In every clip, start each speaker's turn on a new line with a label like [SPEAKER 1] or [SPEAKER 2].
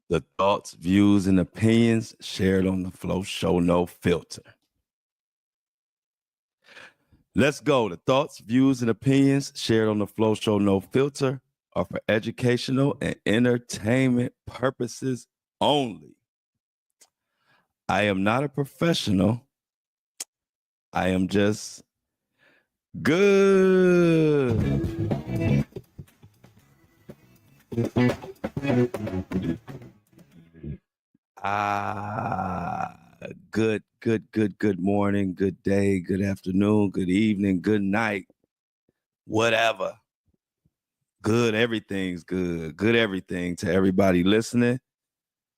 [SPEAKER 1] The thoughts, views, and opinions shared on the Flow Show No Filter. Let's go. The thoughts, views, and opinions shared on the Flow Show No Filter are for educational and entertainment purposes only. I am not a professional. I am just good. Good morning, good day, good afternoon, good evening, good night, whatever. Good, everything's good. Good everything to everybody listening.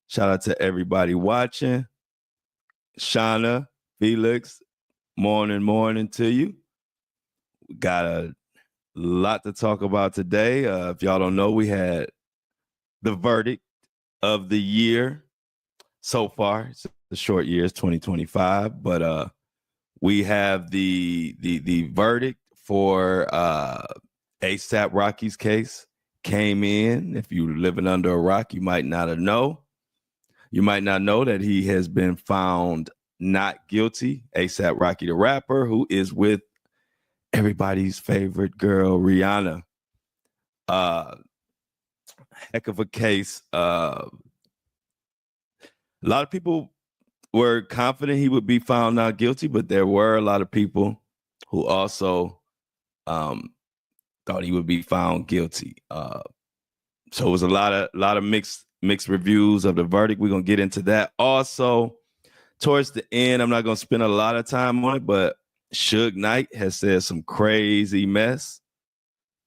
[SPEAKER 1] Shout out to everybody watching. Shauna, Felix, morning to you. Got a lot to talk about today. If y'all don't know, we had the verdict of the year so far. It's the short year, it's 2025, but we have the verdict for ASAP Rocky's case came in. If you're living under a rock, you might not know. You might not know that he has been found not guilty. ASAP Rocky, the rapper, who is with everybody's favorite girl, Rihanna. Heck of a case. A lot of people were confident he would be found not guilty, but there were a lot of people who also thought he would be found guilty. So it was a lot of mixed reviews of the verdict. We're gonna get into that. Also, towards the end, I'm not gonna spend a lot of time on it, but Suge Knight has said some crazy mess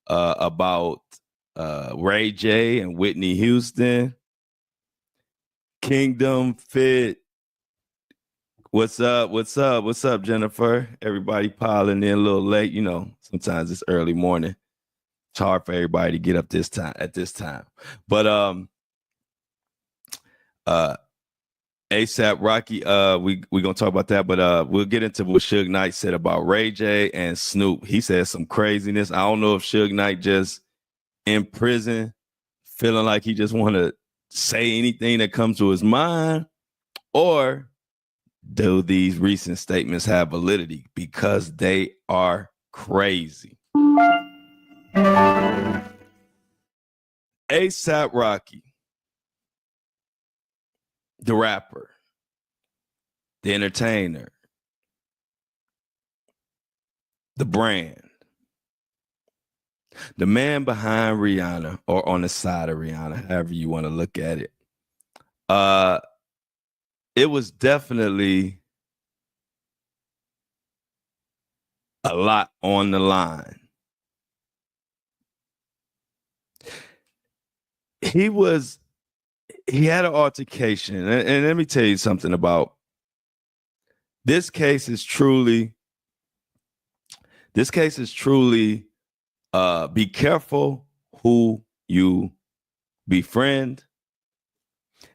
[SPEAKER 1] about Ray J and Whitney Houston. Kingdom Fit. What's up, Jennifer? Everybody piling in a little late. You know, sometimes it's early morning. It's hard for everybody to get up at this time. But ASAP Rocky, we're gonna talk about that, but we'll get into what Suge Knight said about Ray J and Snoop. He said some craziness. I don't know if Suge Knight just in prison feeling like he just want to say anything that comes to his mind, or do these recent statements have validity? Because they are crazy. ASAP Rocky, the rapper, the entertainer, the brand, the man behind Rihanna, or on the side of Rihanna, however you want to look at it. It was definitely a lot on the line. He had an altercation, and let me tell you something about this case. Is truly be careful who you befriend.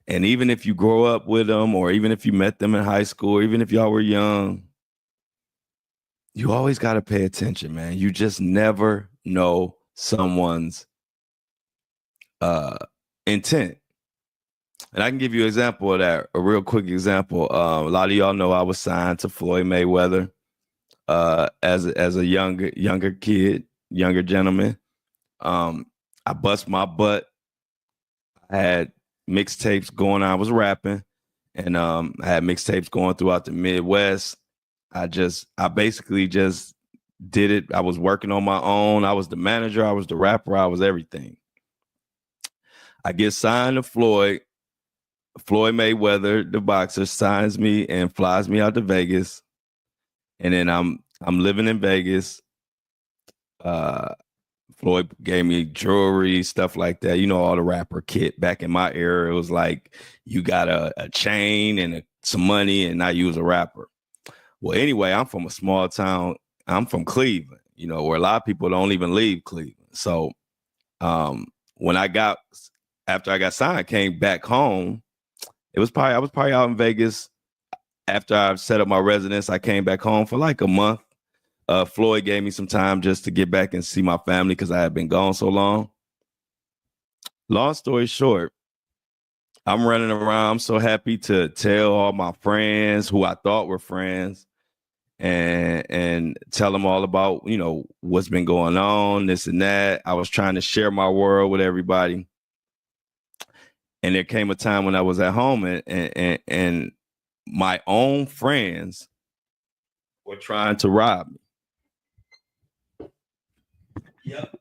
[SPEAKER 1] And even if you grow up with them, or even if you met them in high school, or even if y'all were young, you always got to pay attention, man. You just never know someone's intent. And I can give you an example of that, a real quick example. A lot of y'all know I was signed to Floyd Mayweather as a younger gentleman. I bust my butt. I had mixtapes going on. I was rapping, and I had mixtapes going throughout the Midwest. I basically just did it. I was working on my own. I was the manager. I was the rapper. I was everything. I get signed to Floyd. Floyd Mayweather, the boxer, signs me and flies me out to Vegas. And then I'm living in Vegas. Floyd gave me jewelry, stuff like that. You know, all the rapper kit. Back in my era, it was like you got a chain and some money, and now you was a rapper. Well, anyway, I'm from a small town. I'm from Cleveland, you know, where a lot of people don't even leave Cleveland. So after I got signed, I came back home. I was probably out in Vegas. After I set up my residence, I came back home for like a month. Floyd gave me some time just to get back and see my family because I had been gone so long. Long story short, I'm running around. I'm so happy to tell all my friends who I thought were friends and tell them all about, what's been going on, this and that. I was trying to share my world with everybody. And there came a time when I was at home and my own friends were trying to rob me. Yep.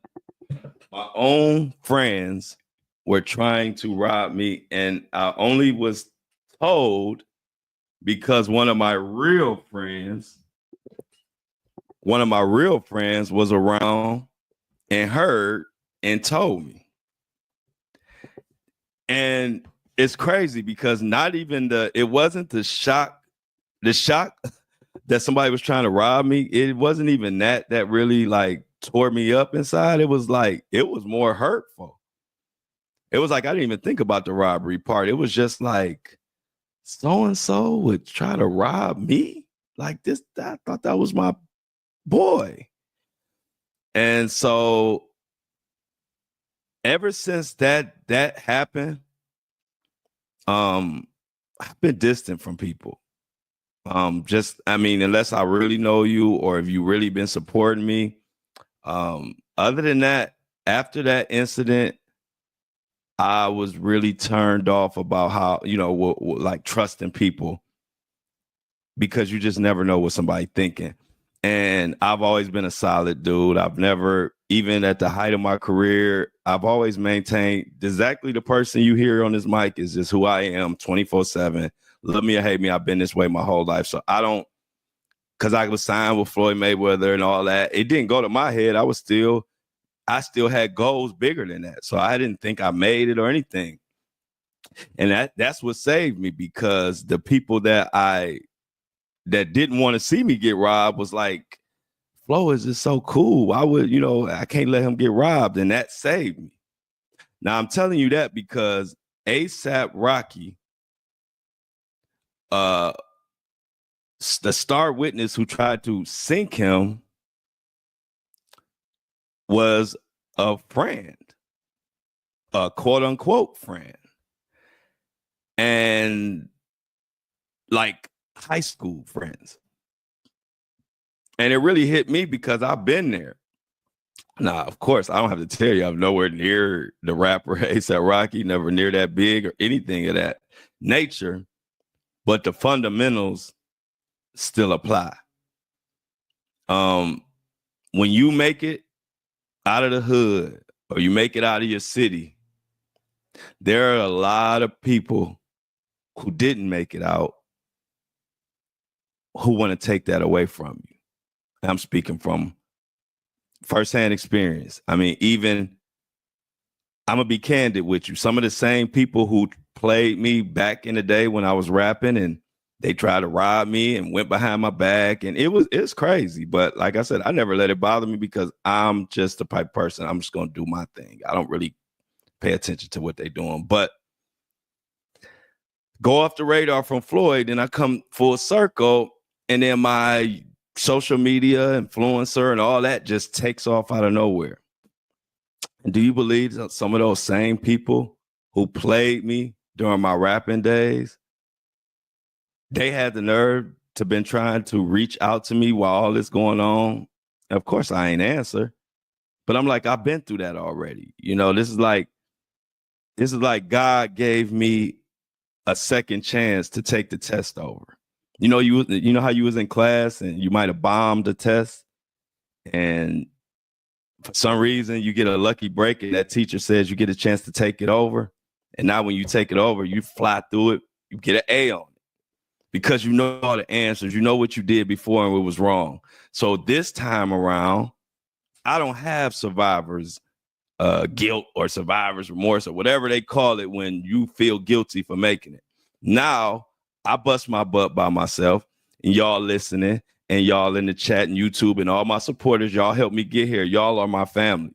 [SPEAKER 1] My own friends were trying to rob me, and I only was told because one of my real friends was around and heard and told me. And it's crazy because it wasn't the shock that somebody was trying to rob me. It wasn't even that really like tore me up inside. It was more hurtful. It was like I didn't even think about the robbery part. It was just like so-and-so would try to rob me like this. I thought that was my boy. And so ever since that happened, I've been distant from people. Unless I really know you or if you really been supporting me. Other than that, after that incident, I was really turned off about how, like trusting people, because you just never know what somebody's thinking. And I've always been a solid dude. I've never, even at the height of my career, I've always maintained exactly the person you hear on this mic is just who I am 24/7. Love me or hate me, I've been this way my whole life. So I don't, because I was signed with Floyd Mayweather and all that, it didn't go to my head. I still had goals bigger than that. So I didn't think I made it or anything. And that's what saved me, because the people that didn't want to see me get robbed was like, Flo is just so cool. Why would, I can't let him get robbed. And that saved me. Now I'm telling you that because ASAP Rocky, the star witness who tried to sink him, was a friend, a quote unquote friend. And like high school friends. And it really hit me because I've been there. Now, of course, I don't have to tell you, I'm nowhere near the rapper ASAP Rocky, never near that big or anything of that nature. But the fundamentals still apply. When you make it out of the hood or you make it out of your city, there are a lot of people who didn't make it out who want to take that away from you. And I'm speaking from firsthand experience. I mean, even I'm going to be candid with you. Some of the same people who played me back in the day when I was rapping and they tried to rob me and went behind my back, and it's crazy. But like I said, I never let it bother me because I'm just the type of person. I'm just going to do my thing. I don't really pay attention to what they're doing. But go off the radar from Floyd, and I come full circle, and then my social media influencer and all that just takes off out of nowhere. And do you believe that some of those same people who played me during my rapping days, they had the nerve to been trying to reach out to me while all this going on? Of course, I ain't answer, but I'm like, I've been through that already. This is like God gave me a second chance to take the test over. You know how you was in class and you might have bombed a test, and for some reason you get a lucky break and that teacher says you get a chance to take it over. And now when you take it over, you fly through it, you get an A on it because you know all the answers, you know what you did before and what was wrong. So this time around, I don't have survivor's guilt or survivor's remorse or whatever they call it when you feel guilty for making it. Now I bust my butt by myself, and y'all listening and y'all in the chat and YouTube and all my supporters, y'all help me get here. Y'all are my family.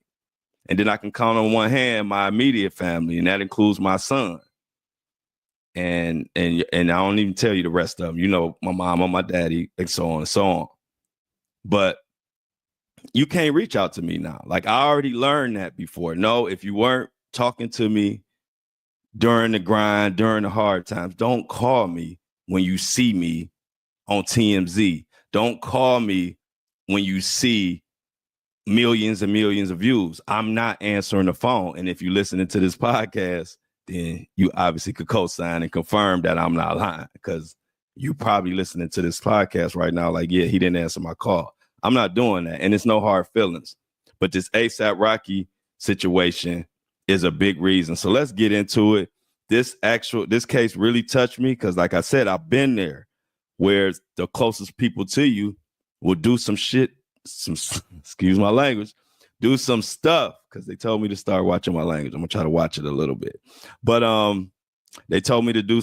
[SPEAKER 1] And then I can count on one hand my immediate family, and that includes my son. And I don't even tell you the rest of them. My mom and my daddy, and so on and so on. But you can't reach out to me now. Like I already learned that before. No, if you weren't talking to me during the grind, during the hard times. Don't call me when you see me on TMZ. Don't call me when you see millions and millions of views. I'm not answering the phone. And if you're listening to this podcast, then you obviously could co-sign and confirm that I'm not lying, because you probably listening to this podcast right now like, yeah, he didn't answer my call. I'm not doing that. And it's no hard feelings. But this ASAP Rocky situation is a big reason. So let's get into it. This case really touched me because, like I said, I've been there where the closest people to you will do some shit, excuse my language, do some stuff, because they told me to start watching my language. I'm gonna try to watch it a little bit. But they told me to do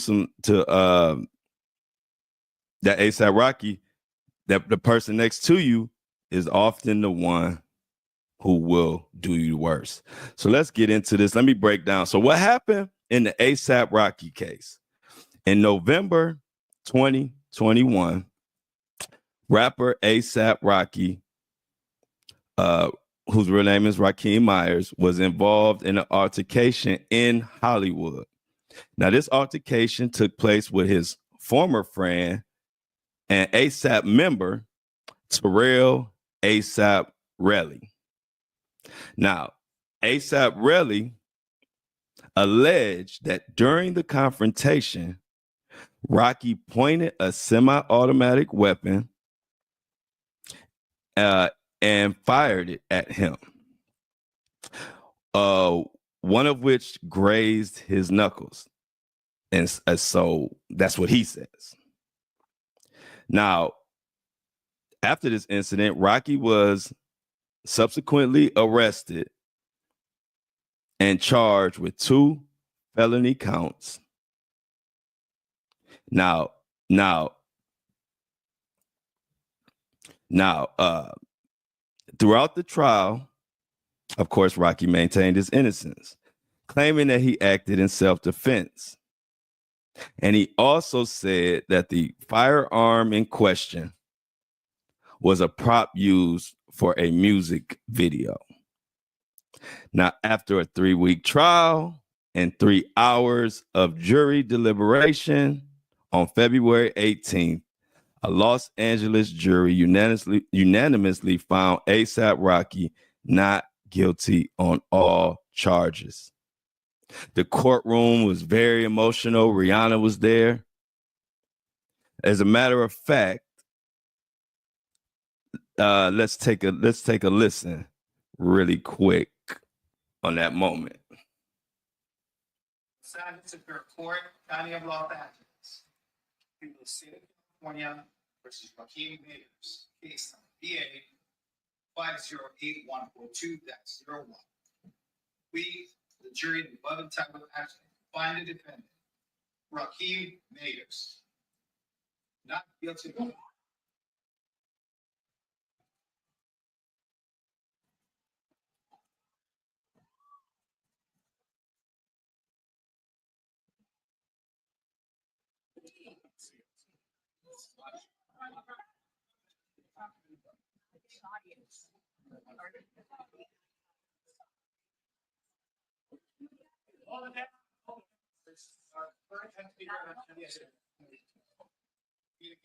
[SPEAKER 1] that ASAP Rocky, that the person next to you is often the one who will do you worse. So let's get into this. Let me break down. So what happened in the ASAP Rocky case? In November 2021, rapper ASAP Rocky, whose real name is Rakim Myers, was involved in an altercation in Hollywood. Now, this altercation took place with his former friend and ASAP member, Terrell ASAP Relly. Now, ASAP Relly alleged that during the confrontation, Rocky pointed a semi-automatic weapon and fired it at him, one of which grazed his knuckles. And so that's what he says. Now, after this incident, Rocky was subsequently arrested and charged with 2 felony counts. Now, throughout the trial, of course, Rocky maintained his innocence, claiming that he acted in self-defense. And he also said that the firearm in question was a prop used for a music video. Now, after a 3-week trial and 3 hours of jury deliberation on February 18th, a Los Angeles jury unanimously found ASAP Rocky not guilty on all charges. The courtroom was very emotional. Rihanna was there. As a matter of fact, let's take a listen really quick on that moment.
[SPEAKER 2] San Superior Court, County of Los Angeles. People of State of California versus Rakim Mayers. Case BA 508142-01. We, the jury, the above entitled action, find the defendant, Rakim Mayers, not guilty of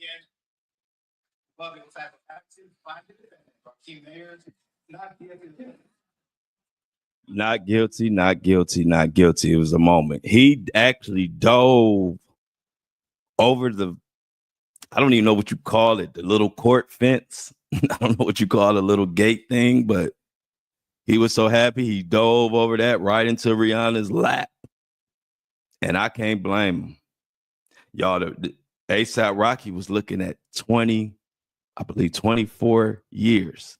[SPEAKER 2] again. Above entitled action, find the defendant, Rakim Mayers, not guilty.
[SPEAKER 1] Not guilty, not guilty, not guilty. It was a moment. He actually dove over I don't even know what you call it, the little court fence. I don't know what you call the little gate thing, but he was so happy he dove over that right into Rihanna's lap. And I can't blame him. Y'all, the ASAP Rocky was looking at 24 years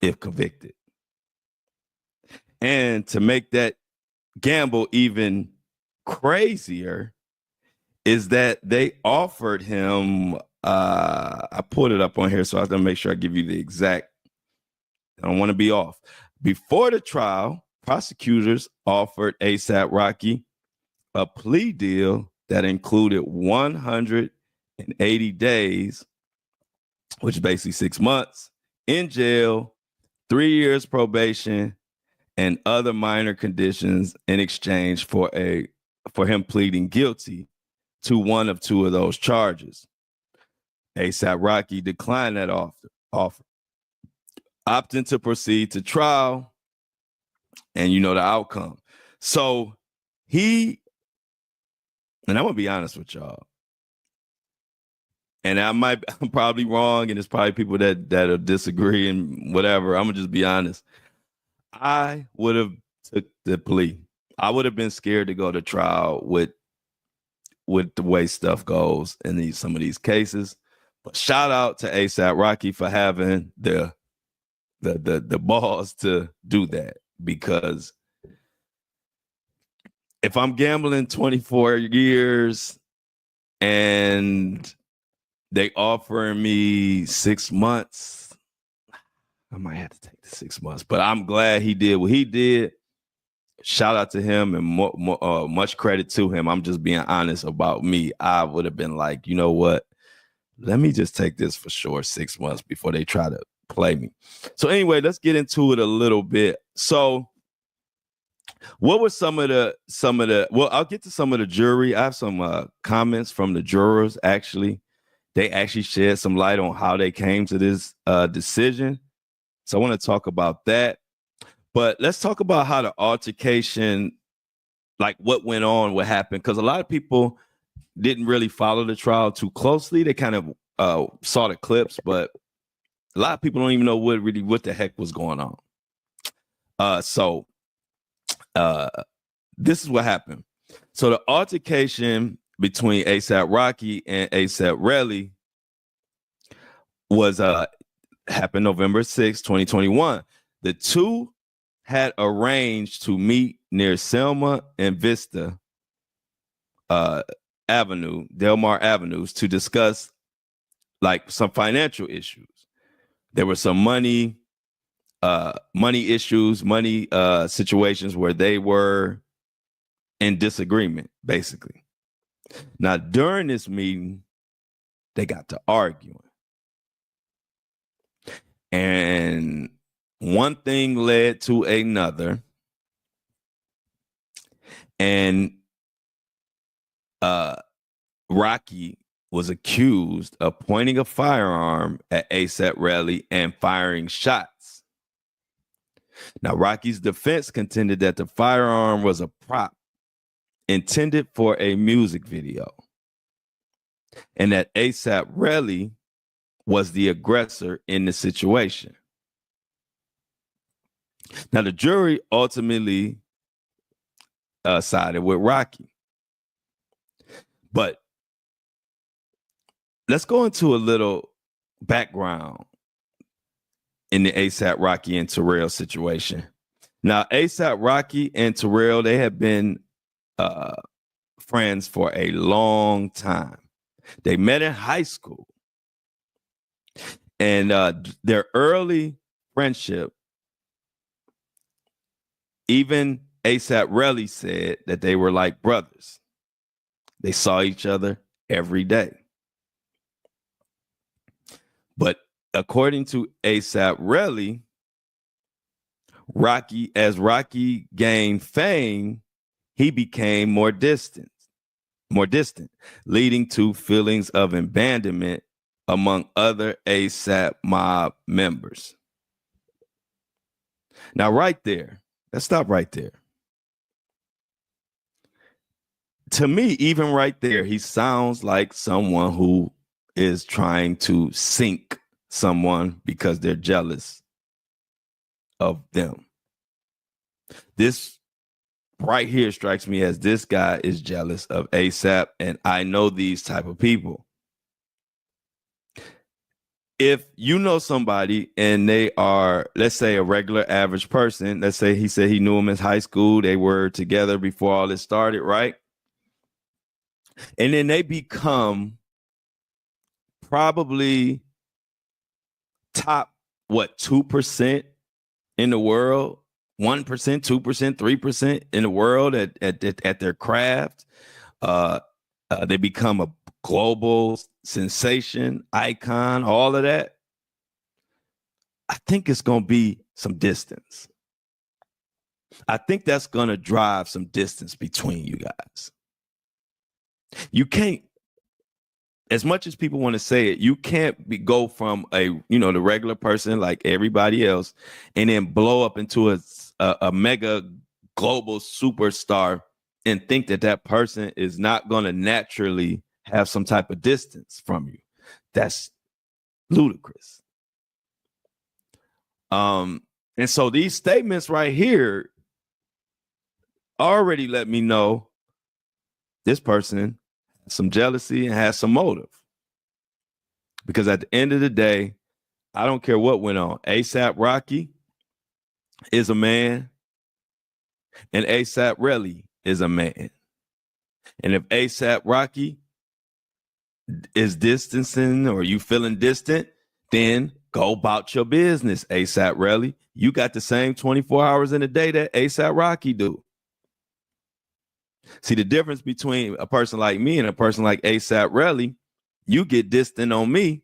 [SPEAKER 1] if convicted. And to make that gamble even crazier is that they offered him, I put it up on here, so I have to make sure I give you the exact, I don't want to be off. Before the trial, prosecutors offered ASAP Rocky a plea deal that included 180 days, which is basically 6 months, in jail, 3 years probation, and other minor conditions in exchange for him pleading guilty to one of two of those charges. ASAP Rocky declined that offer, opting to proceed to trial, and you know the outcome. So and I'm gonna be honest with y'all, and I'm probably wrong, and there's probably people that'll disagree and whatever. I'm gonna just be honest. I would have took the plea. I would have been scared to go to trial with the way stuff goes in some of these cases. But shout out to ASAP Rocky for having the balls to do that, because if I'm gambling 24 years and they offering me 6 months, I might have to take the 6 months. But I'm glad he did what he did. Shout out to him, and much credit to him. I'm just being honest about me. I would have been like, you know what? Let me just take this for sure 6 months before they try to play me. So anyway, let's get into it a little bit. So what were some of the, well, I'll get to some of the jury. I have some comments from the jurors, actually. They actually shed some light on how they came to this decision. So I want to talk about that. But let's talk about how the altercation, like what went on, what happened, because a lot of people didn't really follow the trial too closely. They kind of saw the clips, but a lot of people don't even know what the heck was going on. So this is what happened. So the altercation between ASAP Rocky and ASAP Rocky was happened November 6, 2021. The two had arranged to meet near Selma and Vista Avenue, Delmar Avenues, to discuss like some financial issues. There were some money issues, situations where they were in disagreement, basically. Now, during this meeting, they got to arguing. And one thing led to another. And Rocky was accused of pointing a firearm at ASAP Rocky and firing shots. Now, Rocky's defense contended that the firearm was a prop intended for a music video, and that ASAP Rocky was the aggressor in the situation. Now, the jury ultimately sided with Rocky. But let's go into a little background in the ASAP Rocky and Terrell situation. Now, ASAP Rocky and Terrell, they have been friends for a long time. They met in high school. And their early friendship, even ASAP Rocky said that they were like brothers. They saw each other every day. But according to ASAP Rocky, as Rocky gained fame, he became more distant, leading to feelings of abandonment among other ASAP mob members. Now, right there, let's stop right there. To me, even right there, he sounds like someone who is trying to sink someone because they're jealous of them. This right here strikes me as this guy is jealous of ASAP, and I know these type of people. If you know somebody and they are, let's say, a regular average person, let's say he said he knew him in high school, they were together before all this started, right? And then they become probably top, 2% in the world, 1%, 2%, 3% in the world at their craft. They become a global sensation, icon, all of that. I think it's going to be some distance. I think that's going to drive some distance between you guys. You can't, as much as people want to say it, you can't go from the regular person like everybody else and then blow up into a mega global superstar and think that person is not going to naturally have some type of distance from you. That's ludicrous. And so these statements right here already let me know this person has some jealousy and has some motive. Because at the end of the day, I don't care what went on. A$AP Rocky is a man, and A$AP Relly is a man. And if A$AP Rocky is distancing or you feeling distant, then go about your business, A$AP Relly. You got the same 24 hours in a day that A$AP Rocky do. See, the difference between a person like me and a person like A$AP Relly, you get distant on me,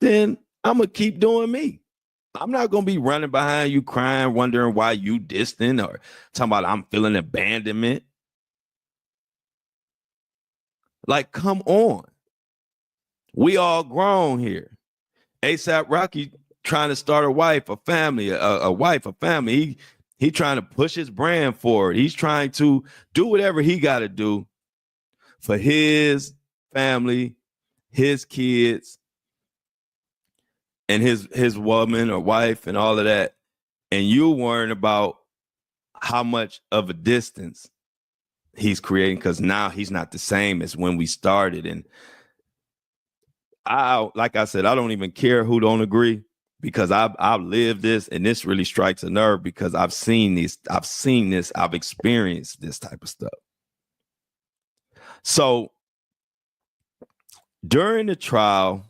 [SPEAKER 1] then I'm going to keep doing me. I'm not going to be running behind you crying, wondering why you distant or talking about I'm feeling abandonment. Like, come on. We all grown here. A$AP Rocky trying to start a wife, a family, a wife, a family. He trying to push his brand forward. He's trying to do whatever he got to do for his family, his kids, and his woman or wife and all of that. And you worrying about how much of a distance he's creating because now he's not the same as when we started. And like I said, I don't even care who don't agree because I've lived this, and this really strikes a nerve because I've seen this, I've experienced this type of stuff. So during the trial,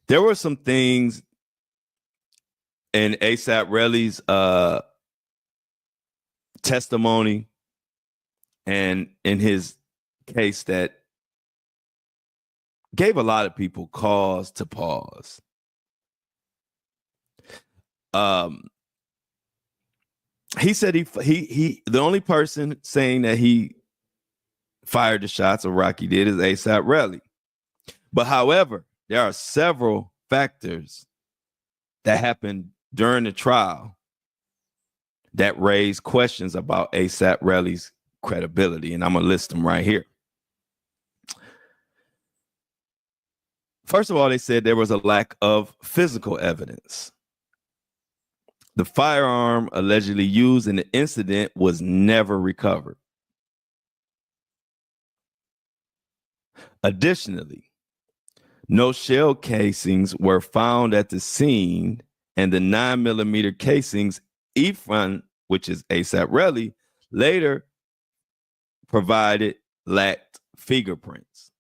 [SPEAKER 1] there were some things in A$AP Relly's testimony and in his case that gave a lot of people cause to pause. He said he the only person saying that he fired the shots or Rocky did is A$AP Relly. But however, there are several factors that happened during the trial that raised questions about A$AP Relly's credibility, and I'm gonna list them right here. First of all, they said there was a lack of physical evidence. The firearm allegedly used in the incident was never recovered. Additionally, no shell casings were found at the scene, and the 9mm casings Ephraim, which is A$AP Relly, later provided lacked fingerprints.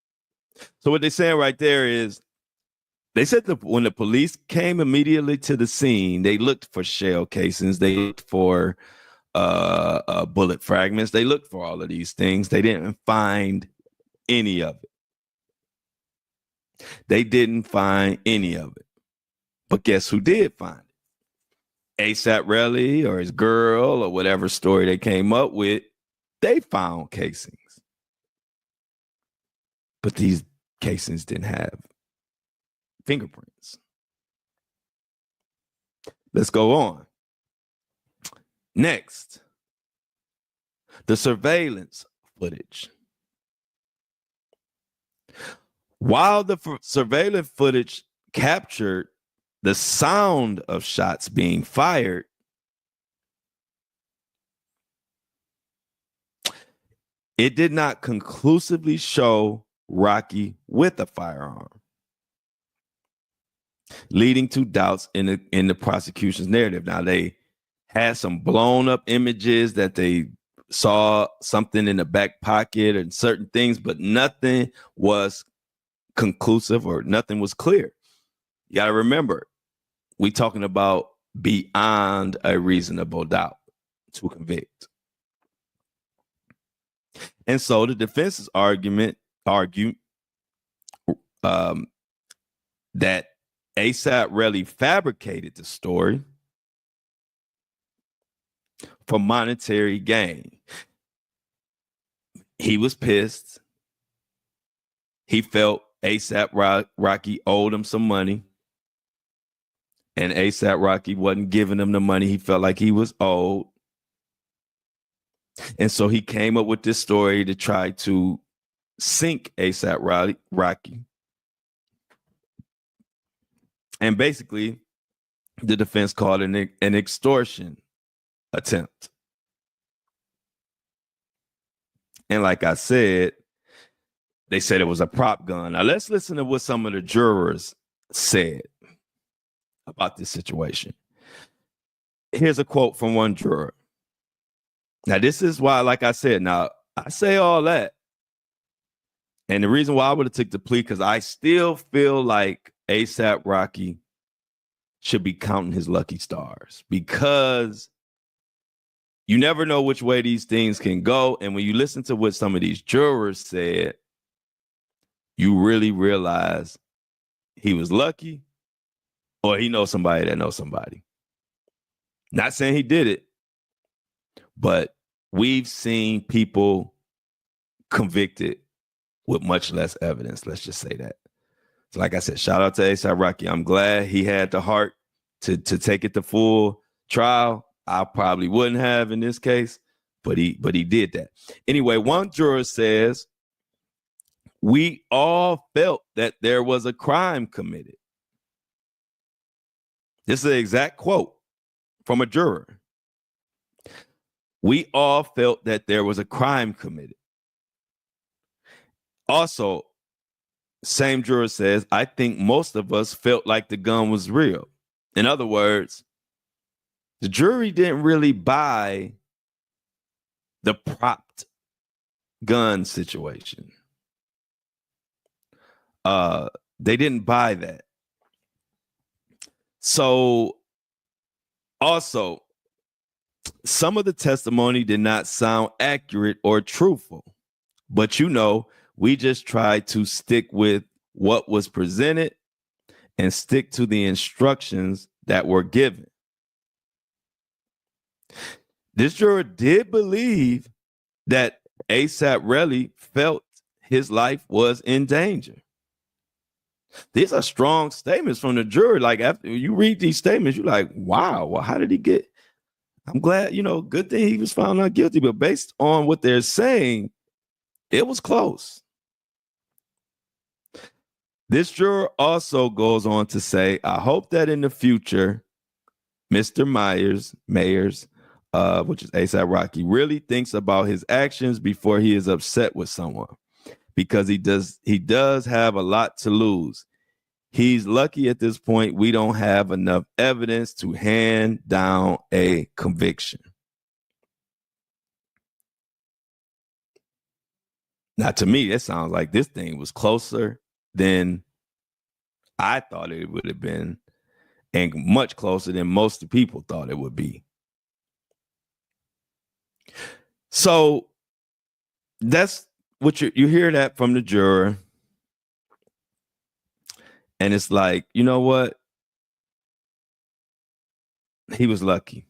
[SPEAKER 1] So what they're saying right there is they said that when the police came immediately to the scene, they looked for shell casings, they looked for bullet fragments, they looked for all of these things. They didn't find any of it. They didn't find any of it. But guess who did find it? A$AP Relly or his girl or whatever story they came up with, they found casings. But these casings didn't have fingerprints. Let's go on. Next, the surveillance footage. While the surveillance footage captured the sound of shots being fired, it did not conclusively show Rocky with a firearm, leading to doubts in the prosecution's narrative. Now, they had some blown up images that they saw something in the back pocket and certain things, but nothing was conclusive or nothing was clear. You got to remember, we talking about beyond a reasonable doubt to convict. And so the defense's argued that A$AP Relly fabricated the story for monetary gain. He was pissed. He felt ASAP Rocky owed him some money. And ASAP Rocky wasn't giving him the money he felt like he was owed. And so he came up with this story to try to sink ASAP Rocky. And basically, the defense called it an extortion attempt. And like I said, they said it was a prop gun. Now let's listen to what some of the jurors said about this situation. Here's a quote from one juror. Now, this is why, like I said, now I say all that. And the reason why I would have took the plea, because I still feel like ASAP Rocky should be counting his lucky stars, because you never know which way these things can go. And when you listen to what some of these jurors said, you really realize he was lucky, or he knows somebody that knows somebody. Not saying he did it, but we've seen people convicted with much less evidence. Let's just say that. So like I said, shout out to ASAP Rocky. I'm glad he had the heart to take it to full trial. I probably wouldn't have in this case, but he did that. Anyway, one juror says, we all felt that there was a crime committed. This is an exact quote from a juror. We all felt that there was a crime committed. Also, same juror says, I think most of us felt like the gun was real. In other words, the jury didn't really buy the propped gun situation. They didn't buy that. So also, some of the testimony did not sound accurate or truthful, but we just tried to stick with what was presented and stick to the instructions that were given. This juror did believe that ASAP really felt his life was in danger. These are strong statements from the jury. Like, after you read these statements, you're like, wow, well, how did he get? I'm glad, good thing he was found not guilty, but based on what they're saying, it was close. This juror also goes on to say, I hope that in the future, Mr. Myers, which is ASAP Rocky, really thinks about his actions before he is upset with someone, because he does have a lot to lose. He's lucky at this point we don't have enough evidence to hand down a conviction. Now, to me, it sounds like this thing was closer than I thought it would have been, and much closer than most people thought it would be. So that's what you hear that from the juror. And it's like, you know what? He was lucky.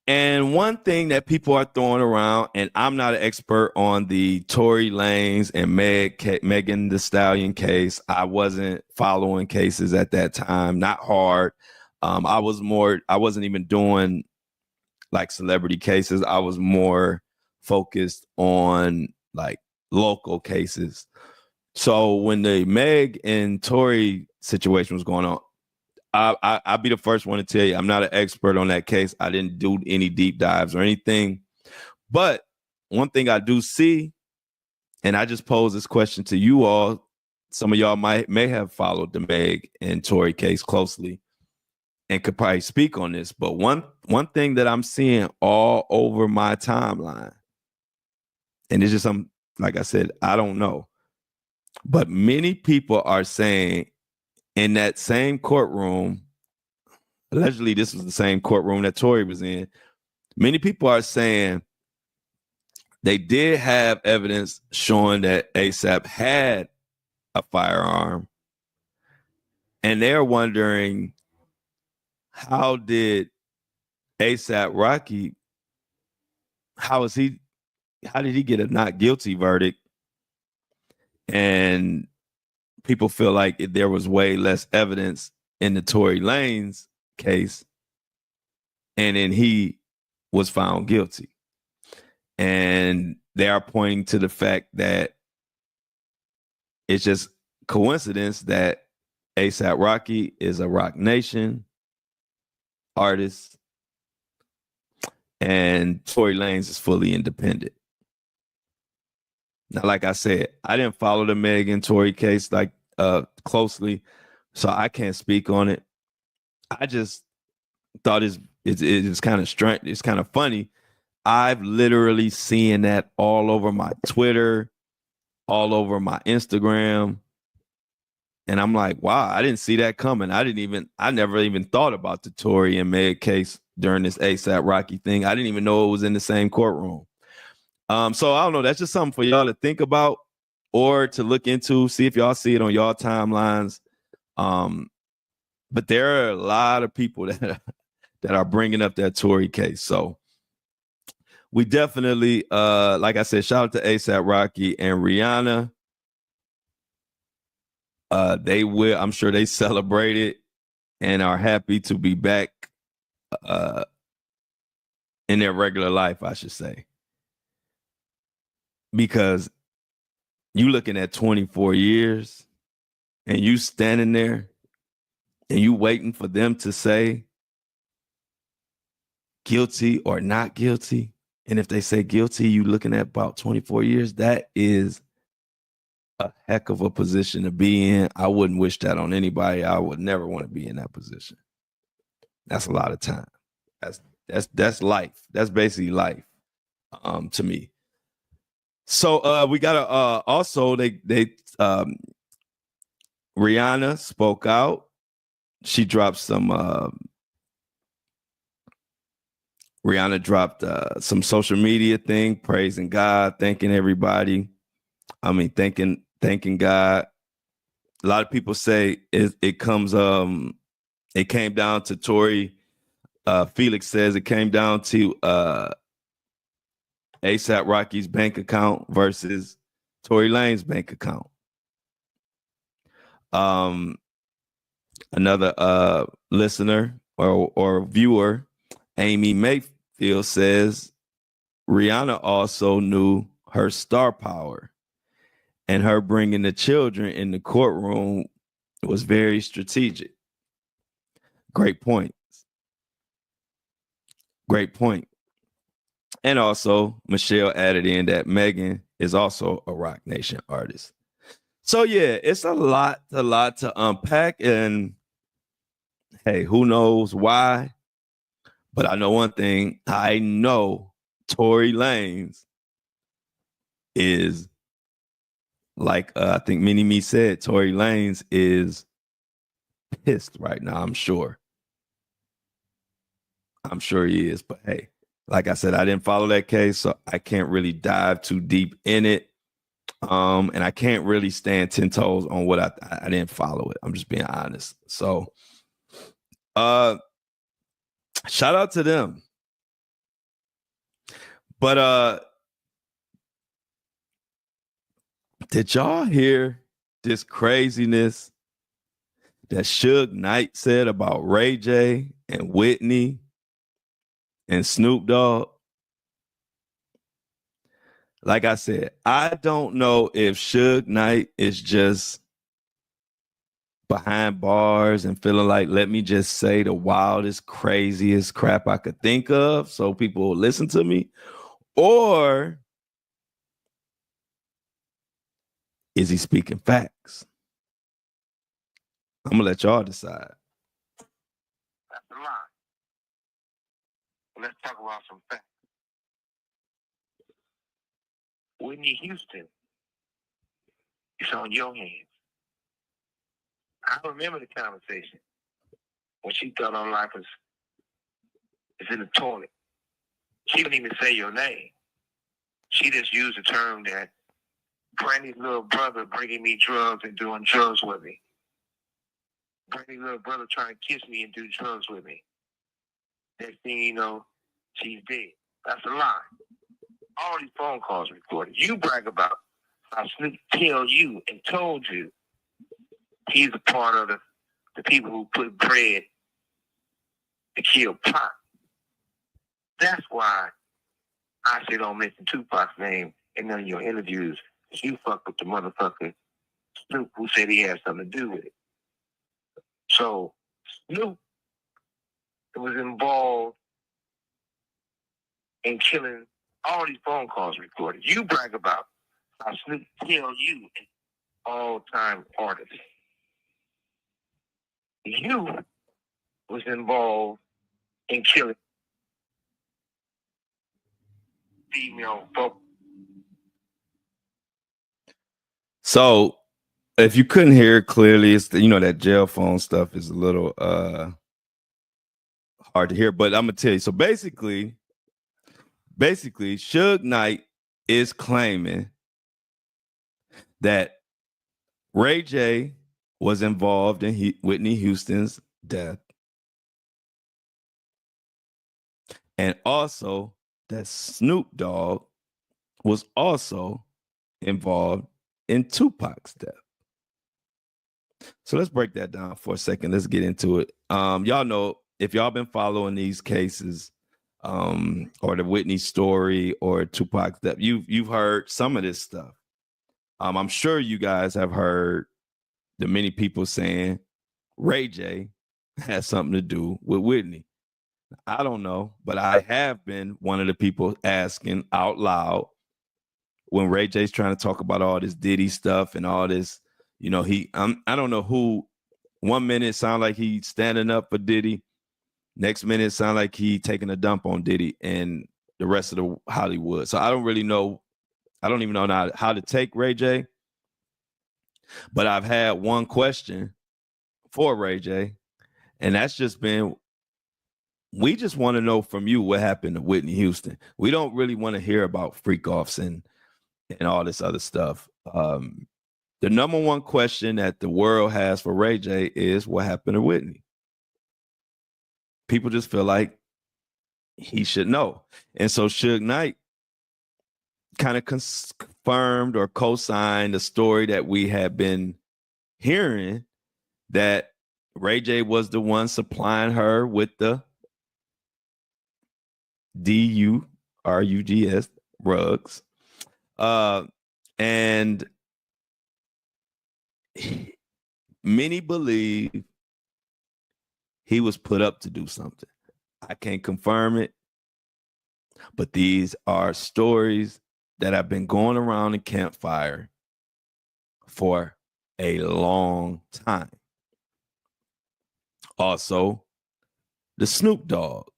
[SPEAKER 1] And one thing that people are throwing around, and I'm not an expert on the Tory Lanez and Megan Thee Stallion case. I wasn't following cases at that time, not hard. I wasn't even doing like celebrity cases. I was more focused on like local cases. So when the Meg and Tory situation was going on, I'll be the first one to tell you, I'm not an expert on that case. I didn't do any deep dives or anything. But one thing I do see, and I just pose this question to you all, some of y'all may have followed the Meg and Tory case closely and could probably speak on this. But one thing that I'm seeing all over my timeline, and it's just like I said, I don't know, but many people are saying in that same courtroom, allegedly this was the same courtroom that Tory was in, many people are saying they did have evidence showing that ASAP had a firearm. And they're wondering, how did ASAP Rocky, how did he get a not guilty verdict? And people feel like there was way less evidence in the Tory Lanez case, and then he was found guilty. And they are pointing to the fact that it's just coincidence that ASAP Rocky is a Roc Nation artist and Tory Lanez is fully independent. Now, like I said, I didn't follow the Megan Tory case like closely, so I can't speak on it. I just thought it's kind of strange. It's kind of funny. I've literally seen that all over my Twitter, all over my Instagram. And I'm like, wow, I didn't see that coming. I never even thought about the Tory and Meg case during this ASAP Rocky thing. I didn't even know it was in the same courtroom. So I don't know. That's just something for y'all to think about or to look into, see if y'all see it on y'all timelines. But there are a lot of people that are bringing up that Tory case. So we definitely, like I said, shout out to ASAP Rocky and Rihanna. I'm sure they celebrated and are happy to be back in their regular life, I should say. Because you looking at 24 years and you standing there and you waiting for them to say guilty or not guilty. And if they say guilty, you looking at about 24 years. That is a heck of a position to be in. I wouldn't wish that on anybody. I would never want to be in that position. That's a lot of time. That's life. That's basically life to me. So we gotta also they Rihanna spoke out. She dropped some Rihanna dropped some social media thing, praising God, thanking everybody. I mean, thanking God. A lot of people say it came down to Tory. Felix says it came down to ASAP Rocky's bank account versus Tory Lanez's bank account. Another listener or viewer, Amy Mayfield, says Rihanna also knew her star power, and her bringing the children in the courtroom was very strategic. Great point. Great point. And also, Michelle added in that Megan is also a Roc Nation artist. So yeah, it's a lot to unpack. And hey, who knows why? But I know one thing. I know Tory Lanez is like I think Mini Me said, Tory Lanez is pissed right now, I'm sure. I'm sure he is. But hey, like I said, I didn't follow that case, so I can't really dive too deep in it. And I can't really stand 10 toes on what I didn't follow it. I'm just being honest. So shout out to them. But did y'all hear this craziness that Suge Knight said about Ray J and Whitney and Snoop Dogg? Like I said, I don't know if Suge Knight is just behind bars and feeling like, let me just say the wildest, craziest crap I could think of so people will listen to me, or is he speaking facts? I'm gonna let y'all decide.
[SPEAKER 3] That's a lie. Let's talk about some facts. Whitney Houston, it's on your hands. I remember the conversation when she thought her life was in the toilet. She didn't even say your name. She just used the term that Brandy's little brother bringing me drugs and doing drugs with me. Brandy's little brother trying to kiss me and do drugs with me. Next thing you know, she's dead. That's a lie. All these phone calls recorded. You brag about how Snoop tell you and told you he's a part of the people who put bread to kill Pac. That's why I say don't mention Tupac's name in none of your interviews. You fuck with the motherfucker Snoop who said he had something to do with it. So Snoop was involved in killing all these phone calls recorded. You brag about how Snoop tell you an all-time artist. You was involved in killing female folk.
[SPEAKER 1] So if you couldn't hear it clearly, it's that jail phone stuff is a little hard to hear, but I'm gonna tell you. So basically, Suge Knight is claiming that Ray J was involved in Whitney Houston's death, and also that Snoop Dogg was also involved in Tupac's death. So let's break that down for a second. Let's get into it. Y'all know, if y'all been following these cases, or the Whitney story or Tupac's death, you've heard some of this stuff. I'm sure you guys have heard the many people saying Ray J has something to do with Whitney. I don't know, but I have been one of the people asking out loud when Ray J's trying to talk about all this Diddy stuff and all this, I don't know who. 1 minute sound like he's standing up for Diddy. Next minute sound like he taking a dump on Diddy and the rest of the Hollywood. So I don't really know. I don't even know how to take Ray J. But I've had one question for Ray J, and that's just been, we just want to know from you what happened to Whitney Houston. We don't really want to hear about freak offs and all this other stuff. The number one question that the world has for Ray J is what happened to Whitney. People just feel like he should know. And so Suge Knight kind of confirmed or co-signed the story that we had been hearing, that Ray J was the one supplying her with the DURUGS rugs. And many believe he was put up to do something. I can't confirm it, but these are stories that have been going around the campfire for a long time. Also, the Snoop Dogg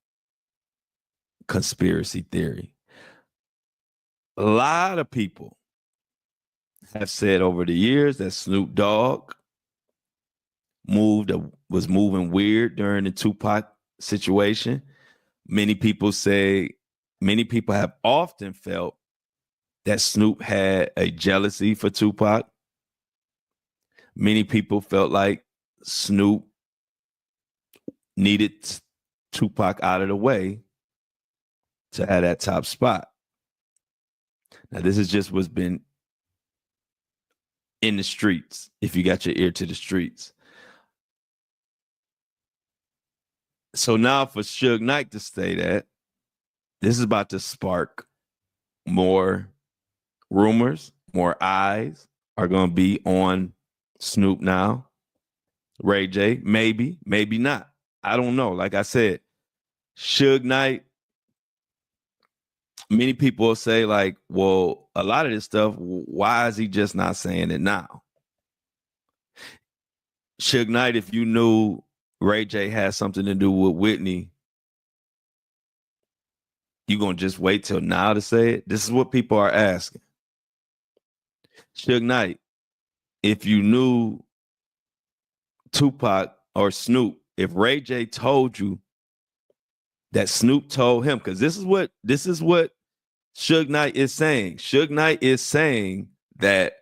[SPEAKER 1] conspiracy theory. A lot of people have said over the years that Snoop Dogg was moving weird during the Tupac situation. Many people have often felt that Snoop had a jealousy for Tupac. Many people felt like Snoop needed Tupac out of the way to have that top spot. Now, this is just what's been in the streets, if you got your ear to the streets. So now for Suge Knight to say that, this is about to spark more rumors, more eyes are going to be on Snoop now. Ray J, maybe not. I don't know. Like I said, Suge Knight, many people say like, well, a lot of this stuff, why is he just not saying it now? Suge Knight, if you knew Ray J has something to do with Whitney, you gonna just wait till now to say it? This is what people are asking. Suge Knight, if you knew Tupac or Snoop, if Ray J told you that Snoop told him, because this is what Suge Knight is saying. Suge Knight is saying that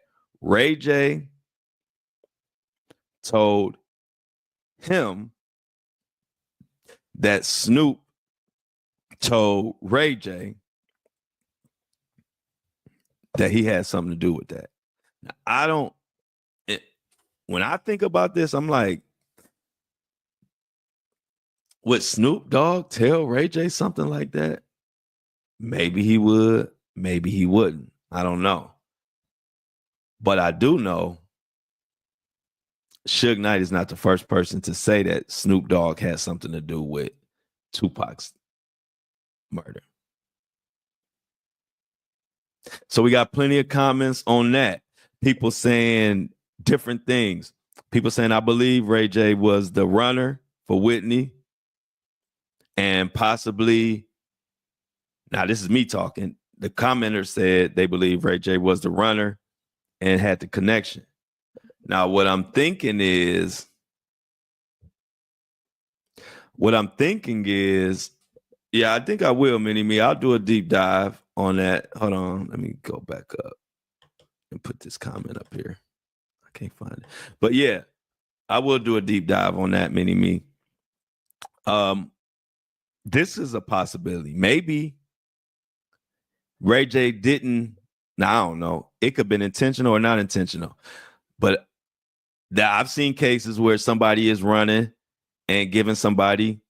[SPEAKER 1] Ray J told him that Snoop told Ray J that he had something to do with that. Now, when I think about this, I'm like, would Snoop Dogg tell Ray J something like that? Maybe he would, maybe he wouldn't. I don't know. But I do know Suge Knight is not the first person to say that Snoop Dogg has something to do with Tupac's murder. So we got plenty of comments on that. People saying different things. People saying, I believe Ray J was the runner for Whitney. And possibly, now this is me talking. The commenter said they believe Ray J was the runner and had the connection. Now, what I'm thinking is, yeah, I think I will, Mini-Me. I'll do a deep dive on that. Hold on. Let me go back up and put this comment up here. I can't find it. But yeah, I will do a deep dive on that, Mini-Me. This is a possibility. Maybe Ray J didn't. Now, I don't know. It could have been intentional or not intentional. But I've seen cases where somebody is running and giving somebody,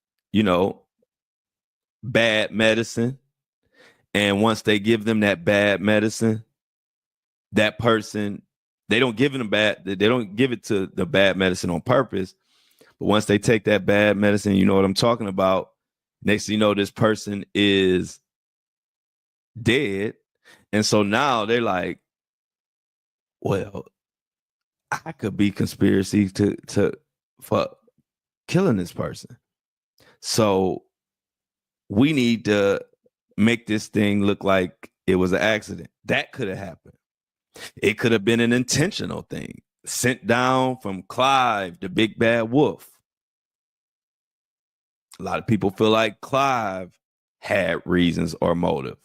[SPEAKER 1] bad medicine. And once they give them that bad medicine, that person, they don't give it to the bad medicine on purpose. But once they take that bad medicine, you know what I'm talking about. Next thing you know, this person is dead. And so now they're like, well, I could be conspiracy for killing this person. So we need to make this thing look like it was an accident. That could have happened. It could have been an intentional thing sent down from Clive, the big bad wolf. A lot of people feel like Clive had reasons or motive.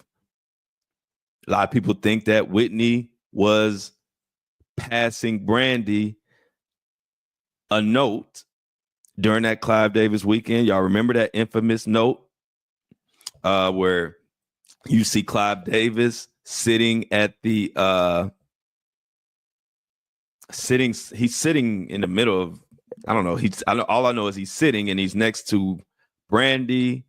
[SPEAKER 1] A lot of people think that Whitney was passing Brandy a note during that Clive Davis weekend. Y'all remember that infamous note where you see Clive Davis sitting at the he's sitting in the middle of, I don't know, all I know is he's sitting and he's next to Brandy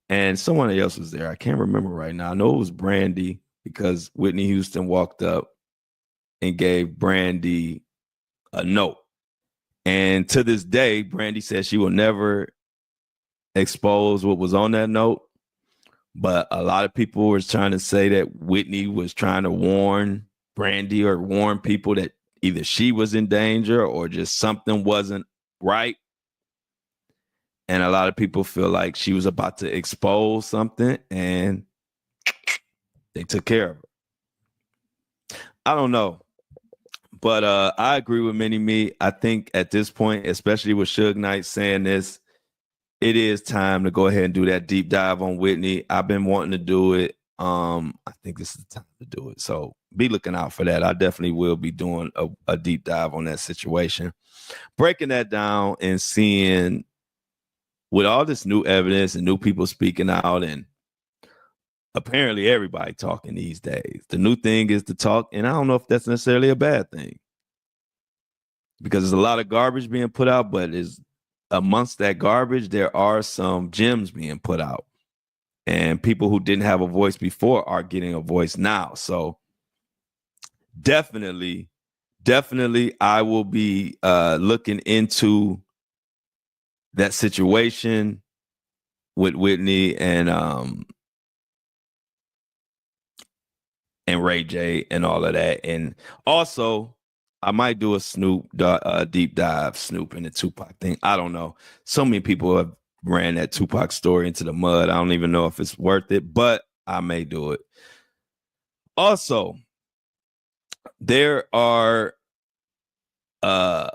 [SPEAKER 1] and someone else was there. I can't remember right now. I know it was Brandy because Whitney Houston walked up and gave Brandy a note. And to this day, Brandy says she will never expose what was on that note. But a lot of people were trying to say that Whitney was trying to warn Brandy or warn people that either she was in danger or just something wasn't right. And a lot of people feel like she was about to expose something and they took care of her. I don't know. But I agree with Mini-Me. I think at this point, especially with Suge Knight saying this, it is time to go ahead and do that deep dive on Whitney. I've been wanting to do it. I think this is the time to do it. So be looking out for that. I definitely will be doing a deep dive on that situation. Breaking that down and seeing with all this new evidence and new people speaking out and apparently everybody talking these days. The new thing is to talk, and I don't know if that's necessarily a bad thing because there's a lot of garbage being put out, but amongst that garbage, there are some gems being put out. And people who didn't have a voice before are getting a voice now. So definitely, I will be looking into that situation with Whitney and Ray J and all of that. And also, I might do a Snoop deep dive, Snoop and the Tupac thing. I don't know. So many people have ran that Tupac story into the mud. I don't even know if it's worth it, but I may do it. Also, there are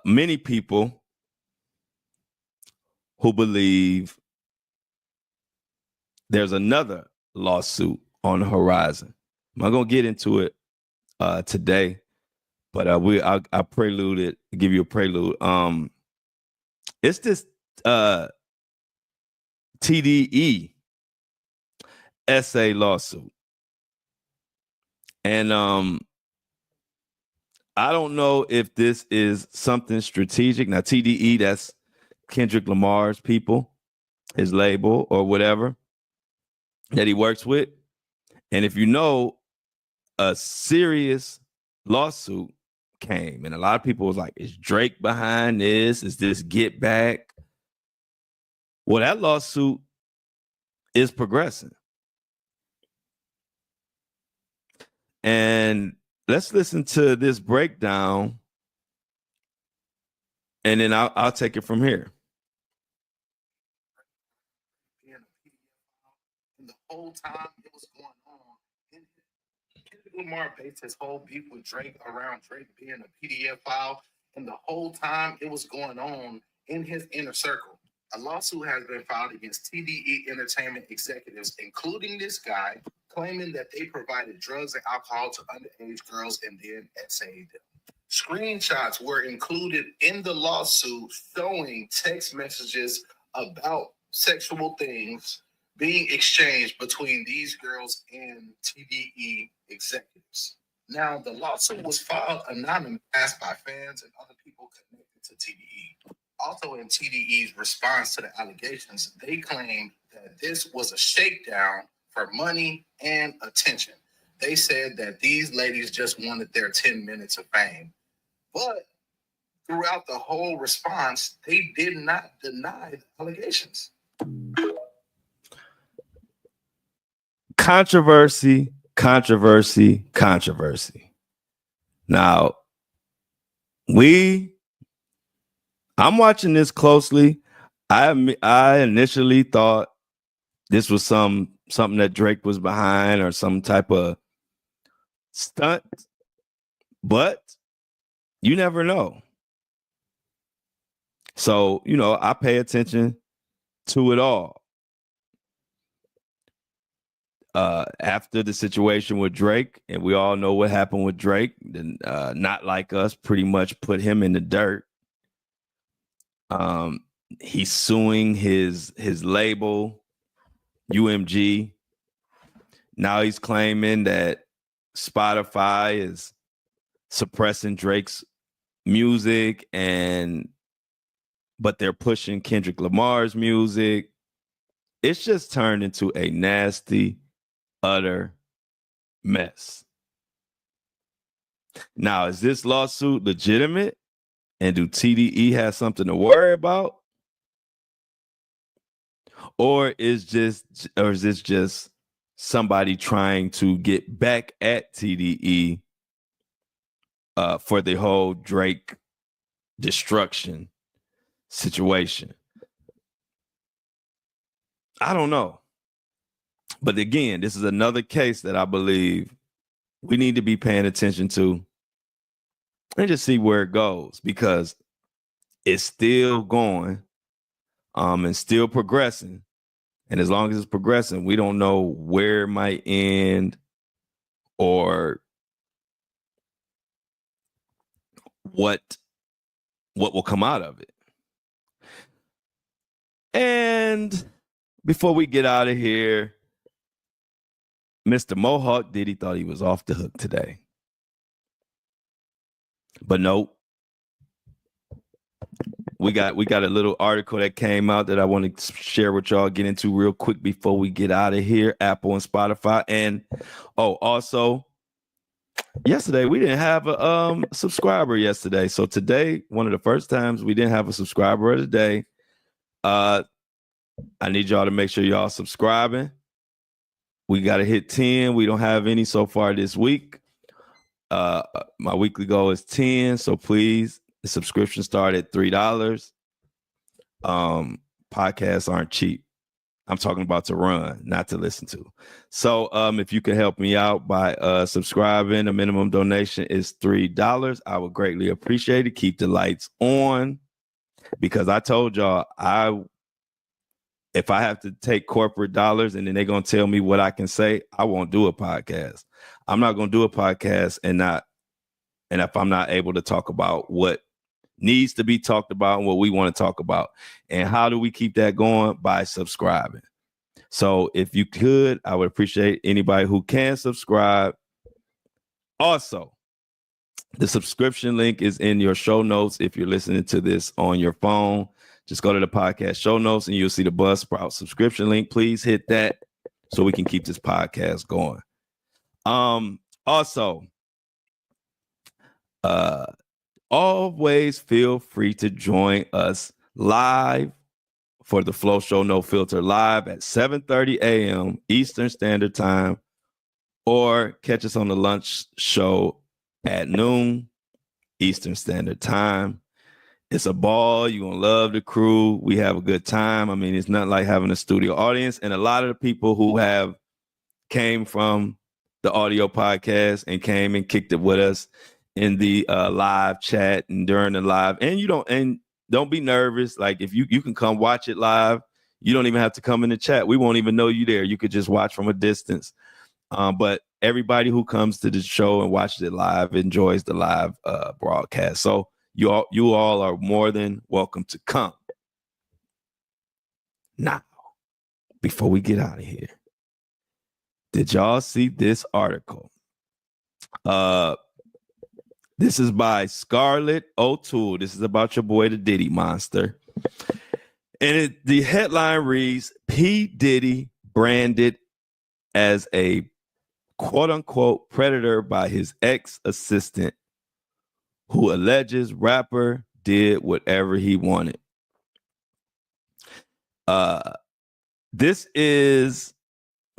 [SPEAKER 1] many people who believe there's another lawsuit on the horizon. I'm not gonna get into it today, but I prelude it, give you a prelude. It's this TDE essay lawsuit. And I don't know if this is something strategic. Now, TDE, that's Kendrick Lamar's people, his label or whatever that he works with. And if you know, a serious lawsuit came, and a lot of people was like, is Drake behind this? Is this Get Back? Well, that lawsuit is progressing. And let's listen to this breakdown, and then I'll take it from here.
[SPEAKER 4] The whole time it was going on, Kendrick Lamar based his whole beef with Drake around Drake being a PDF file, and the whole time it was going on in his inner circle. A lawsuit has been filed against TDE Entertainment executives, including this guy, claiming that they provided drugs and alcohol to underage girls and then essayed them. Screenshots were included in the lawsuit showing text messages about sexual things being exchanged between these girls and TDE executives. Now, the lawsuit was filed anonymous by fans and other people connected to TDE. Also, in TDE's response to the allegations, they claimed that this was a shakedown for money and attention. They said that these ladies just wanted their 10 minutes of fame. But throughout the whole response, they did not deny the allegations.
[SPEAKER 1] Controversy. Now, I'm watching this closely. I initially thought this was something that Drake was behind or some type of stunt, but you never know. So, I pay attention to it all. After the situation with Drake, and we all know what happened with Drake, then Not Like Us pretty much put him in the dirt. He's suing his label, UMG. Now he's claiming that Spotify is suppressing Drake's music, but they're pushing Kendrick Lamar's music. It's just turned into a nasty, utter mess. Now, is this lawsuit legitimate? And do TDE have something to worry about? Or is this just somebody trying to get back at TDE for the whole Drake destruction situation? I don't know. But again, this is another case that I believe we need to be paying attention to and just see where it goes, because it's still going and still progressing. And as long as it's progressing, we don't know where it might end or what will come out of it. And before we get out of here, Mr. Mohawk Diddy thought he was off the hook today. But nope. We got a little article that came out that I want to share with y'all, get into real quick before we get out of here. Apple and Spotify. And also, yesterday we didn't have a subscriber yesterday. So today, one of the first times we didn't have a subscriber of the day. I need y'all to make sure y'all subscribing. We got to hit 10. We don't have any so far this week. My weekly goal is 10. So please, the subscription start at $3. Podcasts aren't cheap. I'm talking about to run, not to listen to. So if you can help me out by subscribing, a minimum donation is $3. I would greatly appreciate it. Keep the lights on, because I told y'all if I have to take corporate dollars and then they're going to tell me what I can say, I won't do a podcast. I'm not going to do a podcast and if I'm not able to talk about what needs to be talked about and what we want to talk about. And how do we keep that going? By subscribing. So if you could, I would appreciate anybody who can subscribe. Also, the subscription link is in your show notes. If you're listening to this on your phone, just go to the podcast show notes and you'll see the Buzzsprout subscription link. Please hit that so we can keep this podcast going. Also, always feel free to join us live for the Flow Show No Filter live at 7:30 a.m. Eastern Standard Time, or catch us on the lunch show at noon Eastern Standard Time. It's a ball. You're going to love the crew. We have a good time. I mean, it's not like having a studio audience. And a lot of the people who have came from the audio podcast and came and kicked it with us in the live chat and during the live. And don't be nervous. Like, if you can come watch it live, you don't even have to come in the chat. We won't even know you there. You could just watch from a distance. But everybody who comes to the show and watches it live enjoys the live broadcast. So you all are more than welcome to come. Now, before we get out of here, did y'all see this article? This is by Scarlett O'Toole. This is about your boy, the Diddy Monster. And the headline reads, P. Diddy branded as a quote-unquote predator by his ex-assistant who alleges rapper did whatever he wanted. This is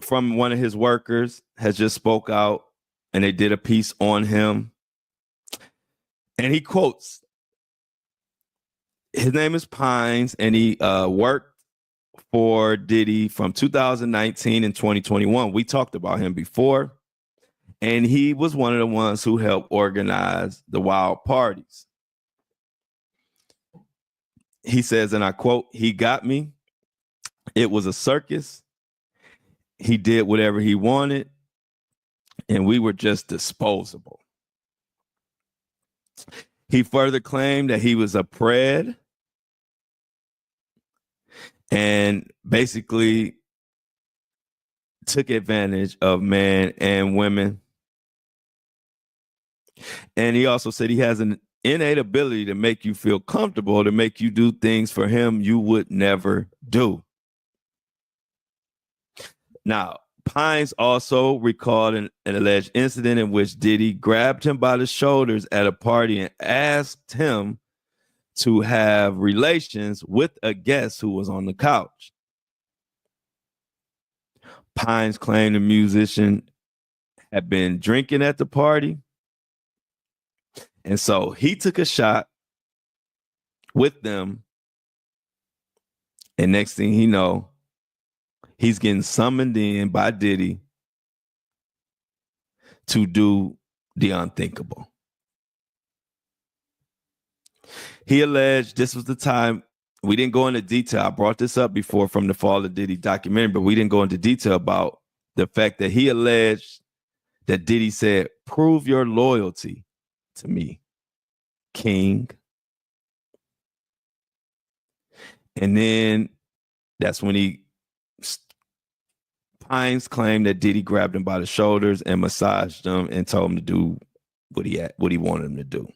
[SPEAKER 1] from one of his workers, has just spoke out, and they did a piece on him. And he quotes, his name is Pines, and he worked for Diddy from 2019 and 2021. We talked about him before, and he was one of the ones who helped organize the wild parties. He says, and I quote, he got me. It was a circus. He did whatever he wanted, and we were just disposable. He further claimed that he was a pred and basically took advantage of men and women. And he also said he has an innate ability to make you feel comfortable, to make you do things for him you would never do. Now, Pines also recalled an alleged incident in which Diddy grabbed him by the shoulders at a party and asked him to have relations with a guest who was on the couch. Pines claimed the musician had been drinking at the party, and so he took a shot with them, and next thing he know, he's getting summoned in by Diddy to do the unthinkable. He alleged this was the time, we didn't go into detail. I brought this up before from the Fall of Diddy documentary, but we didn't go into detail about the fact that he alleged that Diddy said, prove your loyalty to me, King. And then that's when Pines claimed that Diddy grabbed him by the shoulders and massaged him and told him to do what he wanted him to do.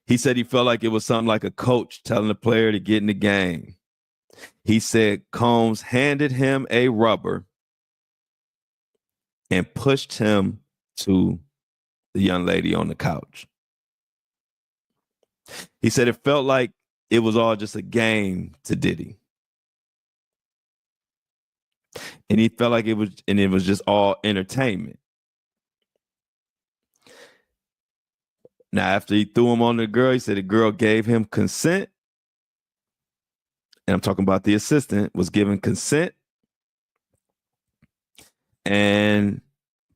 [SPEAKER 1] He said he felt like it was something like a coach telling the player to get in the game. He said Combs handed him a rubber and pushed him to the young lady on the couch. He said it felt like it was all just a game to Diddy. And he felt like it was just all entertainment. Now, after he threw him on the girl, he said the girl gave him consent. And I'm talking about the assistant was given consent. And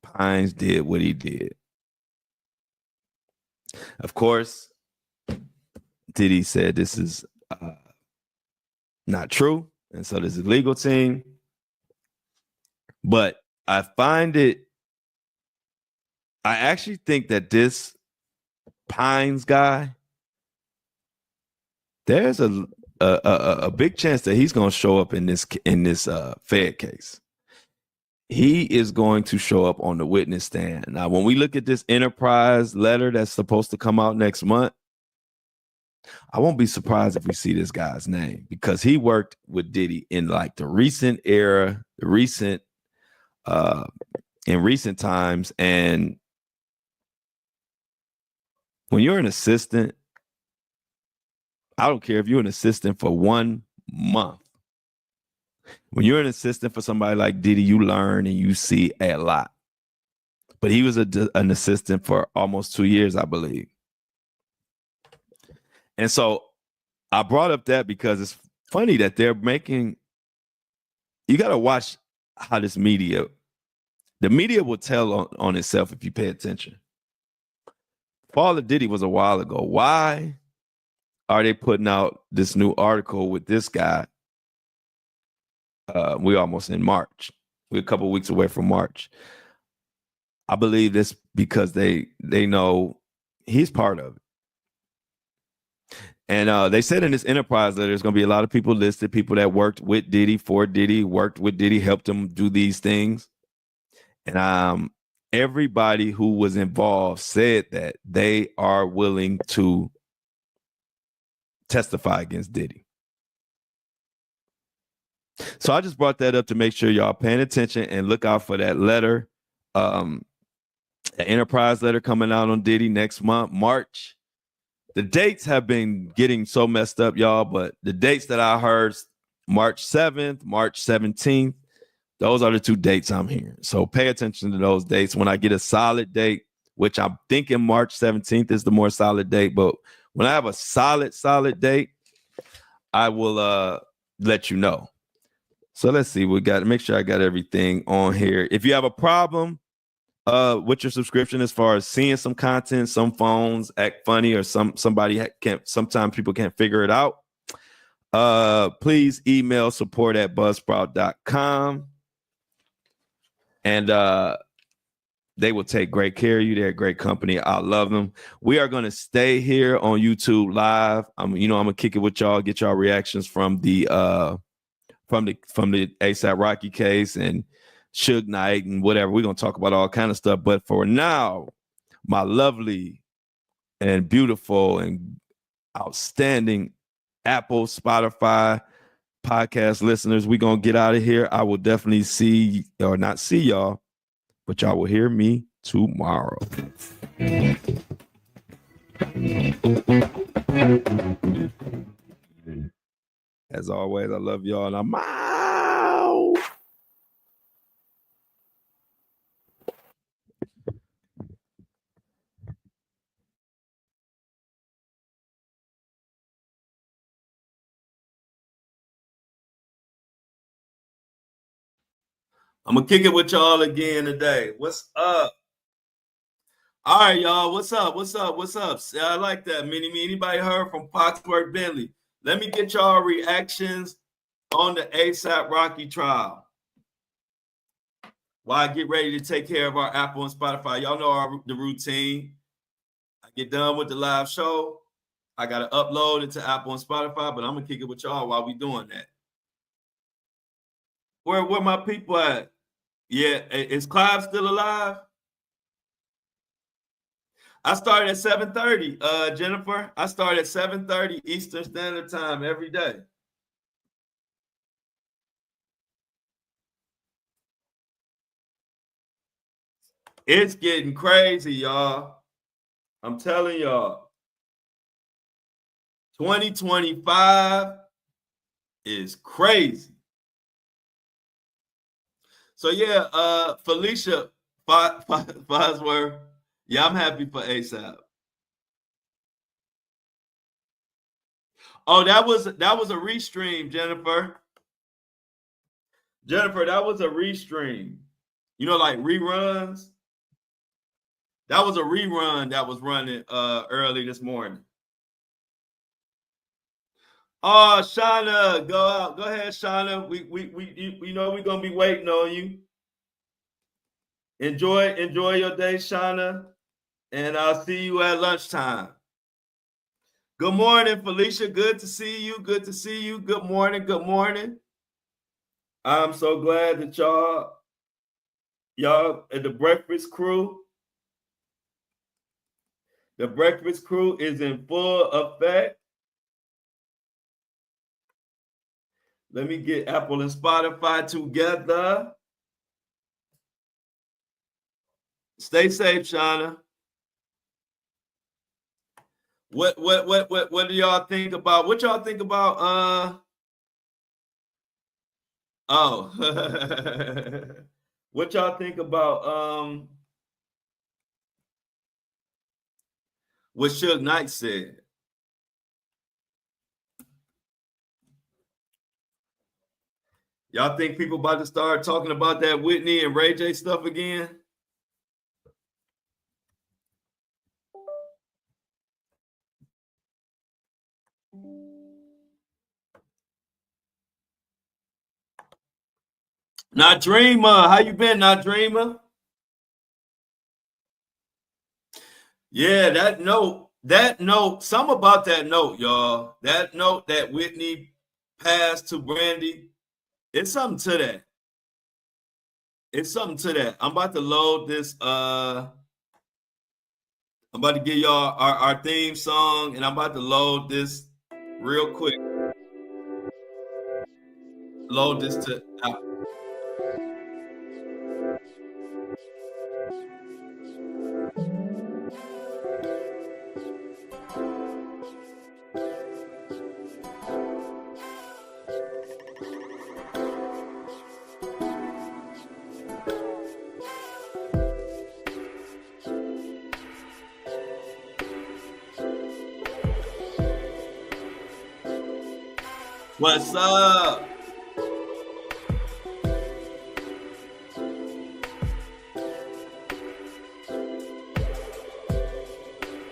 [SPEAKER 1] Pines did what he did. Of course, Diddy said this is not true. And so does the legal team. But I actually think that this Pines guy, there's a a big chance that he's going to show up in this Fed case. He is going to show up on the witness stand. Now, when we look at this Enterprise letter that's supposed to come out next month, I won't be surprised if we see this guy's name, because he worked with Diddy in like the recent era, in recent times. And when you're an assistant, I don't care if you're an assistant for 1 month. When you're an assistant for somebody like Diddy, you learn and you see a lot. But he was an assistant for almost 2 years, I believe. And so I brought up that because it's funny that they're making, you got to watch how the media will tell on itself if you pay attention. Fall of Diddy was a while ago. Why are they putting out this new article with this guy? We're almost in March. We're a couple of weeks away from March. I believe this because they know he's part of it. And they said in this Enterprise letter, there's going to be a lot of people listed, people that worked with Diddy, for Diddy, worked with Diddy, helped him do these things. And everybody who was involved said that they are willing to testify against Diddy. So I just brought that up to make sure y'all paying attention and look out for that letter, an Enterprise letter coming out on Diddy next month, March. The dates have been getting so messed up, y'all, but the dates that I heard, March 7th, March 17th, those are the 2 dates I'm hearing. So pay attention to those dates. When I get a solid date, which I'm thinking March 17th is the more solid date, but when I have a solid date, I will let you know. So let's see. We got to make sure I got everything on here. If you have a problem with your subscription, as far as seeing some content, some phones act funny, or somebody can't, sometimes people can't figure it out, please email support@buzzsprout.com, and they will take great care of you. They're a great company. I love them. We are going to stay here on YouTube live. I'm gonna kick it with y'all, get y'all reactions from the ASAP Rocky case and Suge Knight and whatever. We're going to talk about all kind of stuff. But for now, my lovely and beautiful and outstanding Apple, Spotify podcast listeners, we're going to get out of here. I will definitely see, or not see y'all, but y'all will hear me tomorrow. As always, I love y'all, and I'm out. I'm gonna kick it with y'all again today. What's up? All right, y'all. What's up? I like that. Anybody heard from Foxworth Bentley? Let me get y'all reactions on the ASAP Rocky trial while I get ready to take care of our Apple and Spotify. Y'all know the routine. I get done with the live show. I got to upload it to Apple and Spotify, but I'm going to kick it with y'all while we doing that. Where my people at? Yeah, is Clive still alive? I started at 7:30, Jennifer. I start at 7:30 Eastern Standard Time every day. It's getting crazy, y'all. I'm telling y'all. 2025 is crazy. So yeah, Felicia Bosworth. Yeah, I'm happy for ASAP. Oh, that was a restream, Jennifer. Jennifer, that was a restream. You know, like reruns. That was a rerun that was running early this morning. Oh, Shauna, go out. Go ahead, Shauna. We know we're gonna be waiting on you. Enjoy your day, Shauna. And I'll see you at lunchtime. Good morning, Felicia. Good to see you. Good to see you. Good morning. Good morning. I'm so glad that y'all at the Breakfast Crew. The Breakfast Crew is in full effect. Let me get Apple and Spotify together. Stay safe, Shauna. What do y'all think about? What y'all think about? What y'all think about? What Suge Knight said? Y'all think people about to start talking about that Whitney and Ray J stuff again? Not Dreamer. How you been, Not Dreamer? Yeah, that note, some about that note, y'all. That note that Whitney passed to Brandy, it's something to that. It's something to that. I'm about to load this. I'm about to give y'all our theme song, and I'm about to load this real quick. Load this to. What's up?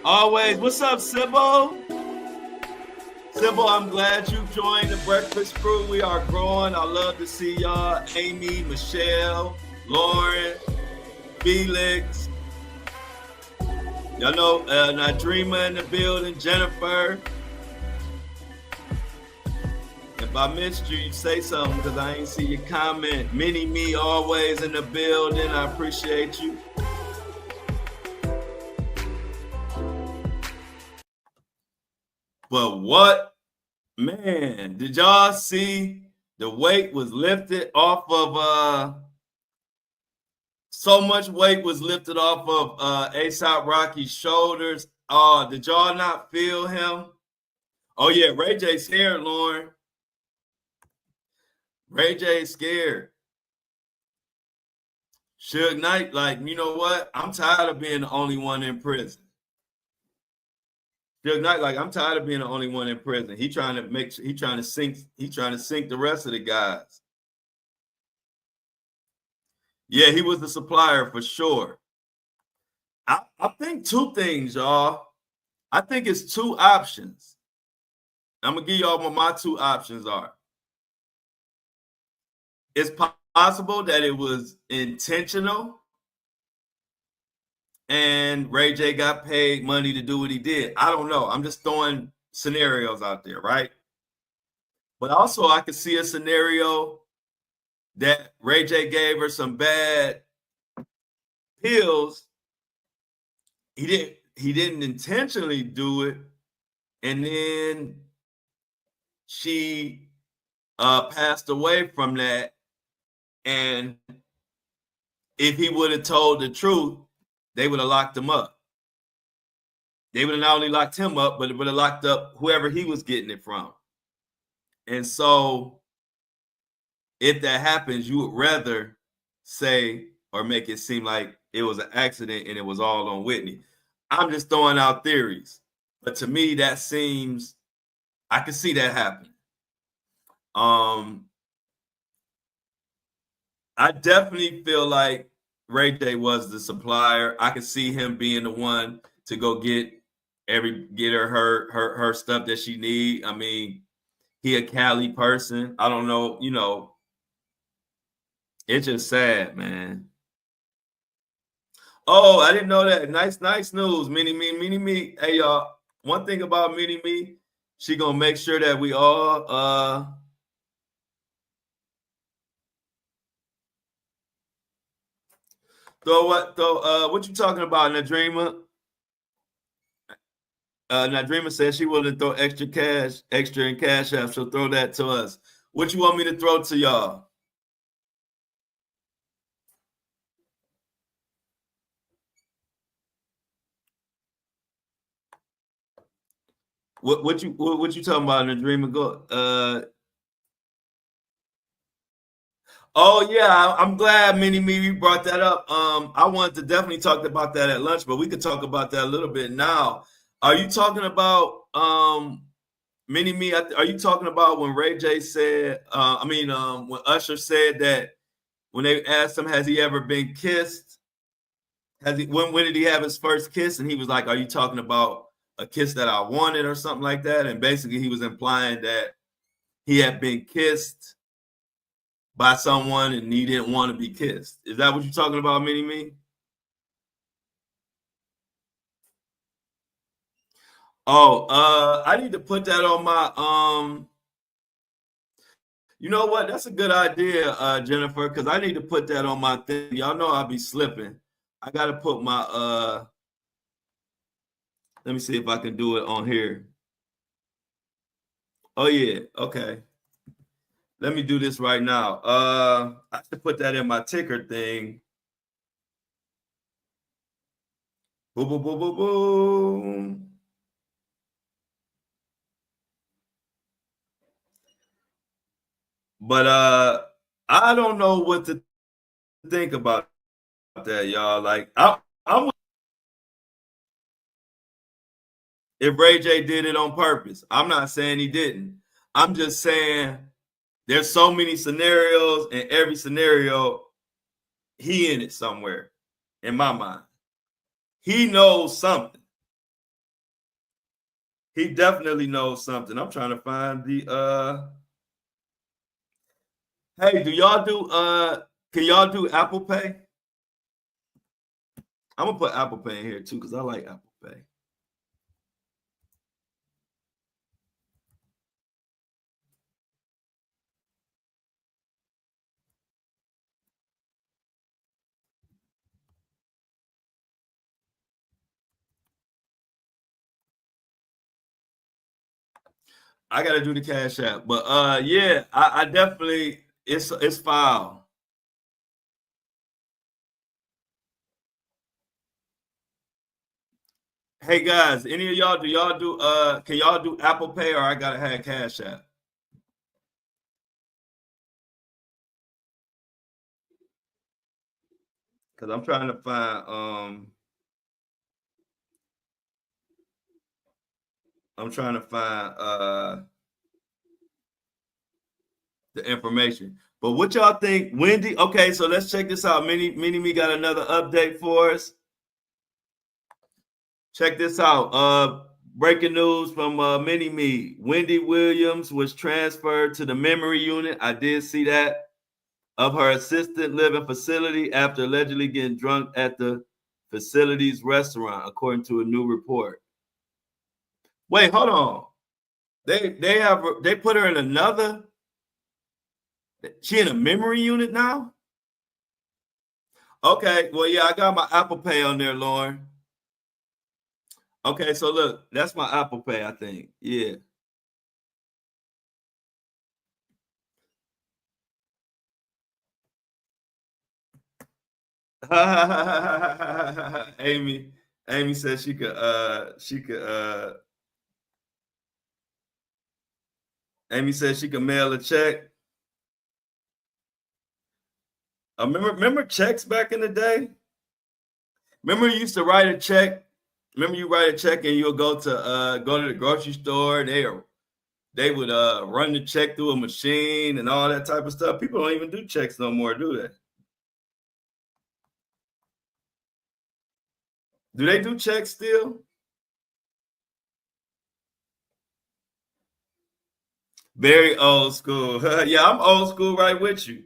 [SPEAKER 1] Always. What's up, Sybil? Sybil, I'm glad you joined the Breakfast Crew. We are growing. I love to see y'all. Amy, Michelle, Lauren, Felix. Y'all know Nadreema in the building, Jennifer. If I missed you, say something because I ain't see your comment. Mini Me always in the building. I appreciate you. But what, man, did y'all see the weight was lifted off of so much weight was lifted off of A$AP Rocky's shoulders. Did y'all not feel him? Oh yeah, Ray J scared, Lauren. Ray J scared. Suge Knight, like, you know what? I'm tired of being the only one in prison. Suge Knight, like, I'm tired of being the only one in prison. He trying to sink the rest of the guys. Yeah, he was the supplier for sure. I think two things, y'all. I think it's two options. I'm gonna give y'all what my two options are. It's possible that it was intentional and Ray J got paid money to do what he did. I don't know. I'm just throwing scenarios out there, right? But also I could see a scenario that Ray J gave her some bad pills. He didn't intentionally do it, and then she passed away from that. And if he would have told the truth, they would have locked him up. They would have not only locked him up, but it would have locked up whoever he was getting it from. And so if that happens, you would rather say or make it seem like it was an accident and it was all on Whitney. I'm just throwing out theories. But to me, that seems, I can see that happening. I definitely feel like Ray J was the supplier. I could see him being the one to go get her stuff that she need. I mean, he a Cali person. I don't know, you know. It's just sad, man. Oh, I didn't know that. Nice news. Mini me. Hey, y'all. one thing about Mini Me, she gonna make sure that we all what you talking about, Nadrima? Nadrima said she willing to throw extra in cash app. She'll throw that to us. What you want me to throw to y'all? What you talking about, Nadrima? Go. Oh yeah, I'm glad Mini Me you brought that up. I wanted to definitely talk about that at lunch, but we could talk about that a little bit now. Are you talking about Mini Me? Are you talking about when Ray J said? When Usher said that when they asked him, "Has he ever been kissed?" When did he have his first kiss? And he was like, "Are you talking about a kiss that I wanted or something like that?" And basically, he was implying that he had been kissed by someone and he didn't want to be kissed. Is that what you're talking about, Mini Me? Oh, I need to put that on my you know what? That's a good idea, Jennifer, because I need to put that on my thing. Y'all know I'll be slipping. I gotta put my let me see if I can do it on here. Oh yeah, okay. Let me do this right now. I have to put that in my ticker thing. Boom, boom, boom, boom, boom. But I don't know what to think about that, y'all. Like I'm if Ray J did it on purpose. I'm not saying he didn't. I'm just saying there's so many scenarios, and every scenario he in it somewhere in my mind. He knows something. He definitely knows something. I'm trying to find the hey, do y'all do can y'all do Apple Pay? I'm gonna put Apple Pay in here too because I like Apple Pay. I gotta do the Cash App, but yeah, I definitely it's foul. Hey guys, any of y'all do can y'all do Apple Pay or I gotta have Cash App? Because I'm trying to find the information. But what y'all think, Wendy? Okay, so let's check this out. Mini Me got another update for us. Check this out. Breaking news from Mini Me. Wendy Williams was transferred to the memory unit. I did see that of her assisted living facility after allegedly getting drunk at the facility's restaurant, according to a new report. Wait, hold on. They put her in another. She in a memory unit now? Okay, well, yeah, I got my Apple Pay on there, Lauren. Okay, so look, that's my Apple Pay, I think. Yeah. Amy said she could Amy said she could mail a check. Remember checks back in the day? Remember you used to write a check? Remember you write a check and you'll go to the grocery store and they would run the check through a machine and all that type of stuff. People don't even do checks no more, do they? Do they do checks still? Very old school. Yeah, I'm old school right with you.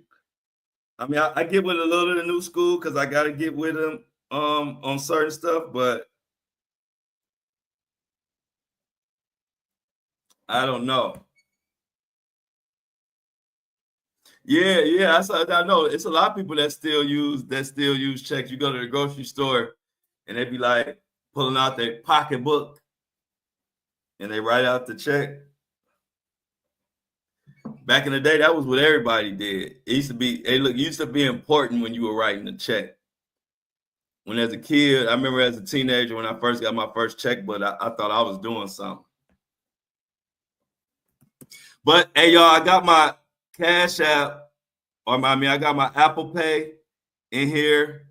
[SPEAKER 1] I mean, I get with a little of the new school because I got to get with them on certain stuff, but I don't know. Yeah. I know it's a lot of people that still use checks. You go to the grocery store and they be like pulling out their pocketbook and they write out the check. Back in the day, that was what everybody did. It used to be, used to be important when you were writing a check. When as a kid, I remember as a teenager when I first got my first check, but I thought I was doing something. But hey, y'all, I got my Cash App, I got my Apple Pay in here.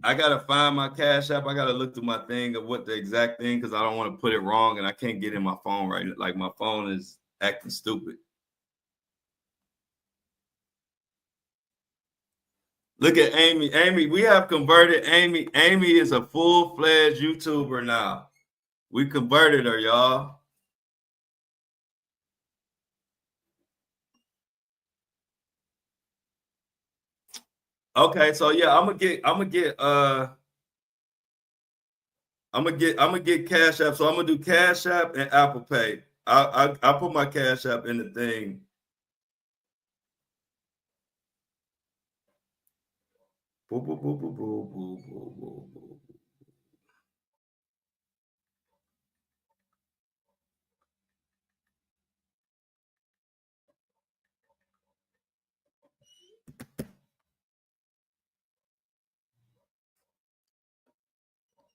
[SPEAKER 1] I gotta find my Cash App. I gotta look through my thing of what the exact thing, because I don't want to put it wrong and I can't get in my phone right now. Like my phone is acting stupid. Look at Amy. Amy, we have converted Amy. Amy is a full-fledged YouTuber now. We converted her, y'all. Okay, so yeah, I'm gonna get Cash App. So I'm gonna do Cash App and Apple Pay. I put my Cash App in the thing. Boop, boop, boop, boop, boop, boop, boop, boop, boop.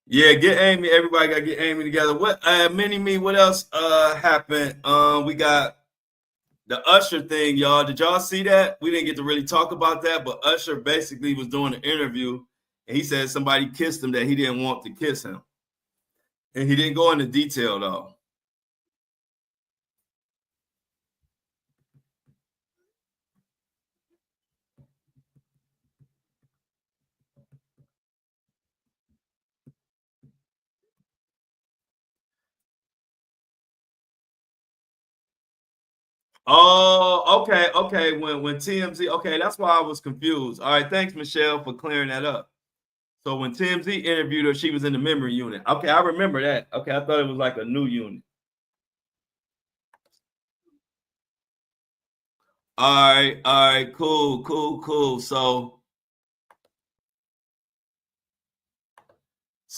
[SPEAKER 1] Yeah, get Amy. Everybody got to get Amy together. What Mini Me, what else happened? We got the Usher thing, y'all. Did y'all see that? We didn't get to really talk about that, but Usher basically was doing an interview and he said somebody kissed him that he didn't want to kiss him. And he didn't go into detail though. Oh, okay. When TMZ, okay, that's why I was confused. All right, thanks, Michelle, for clearing that up. So when TMZ interviewed her, she was in the memory unit. Okay, I remember that. Okay, I thought it was like a new unit. All right, cool. So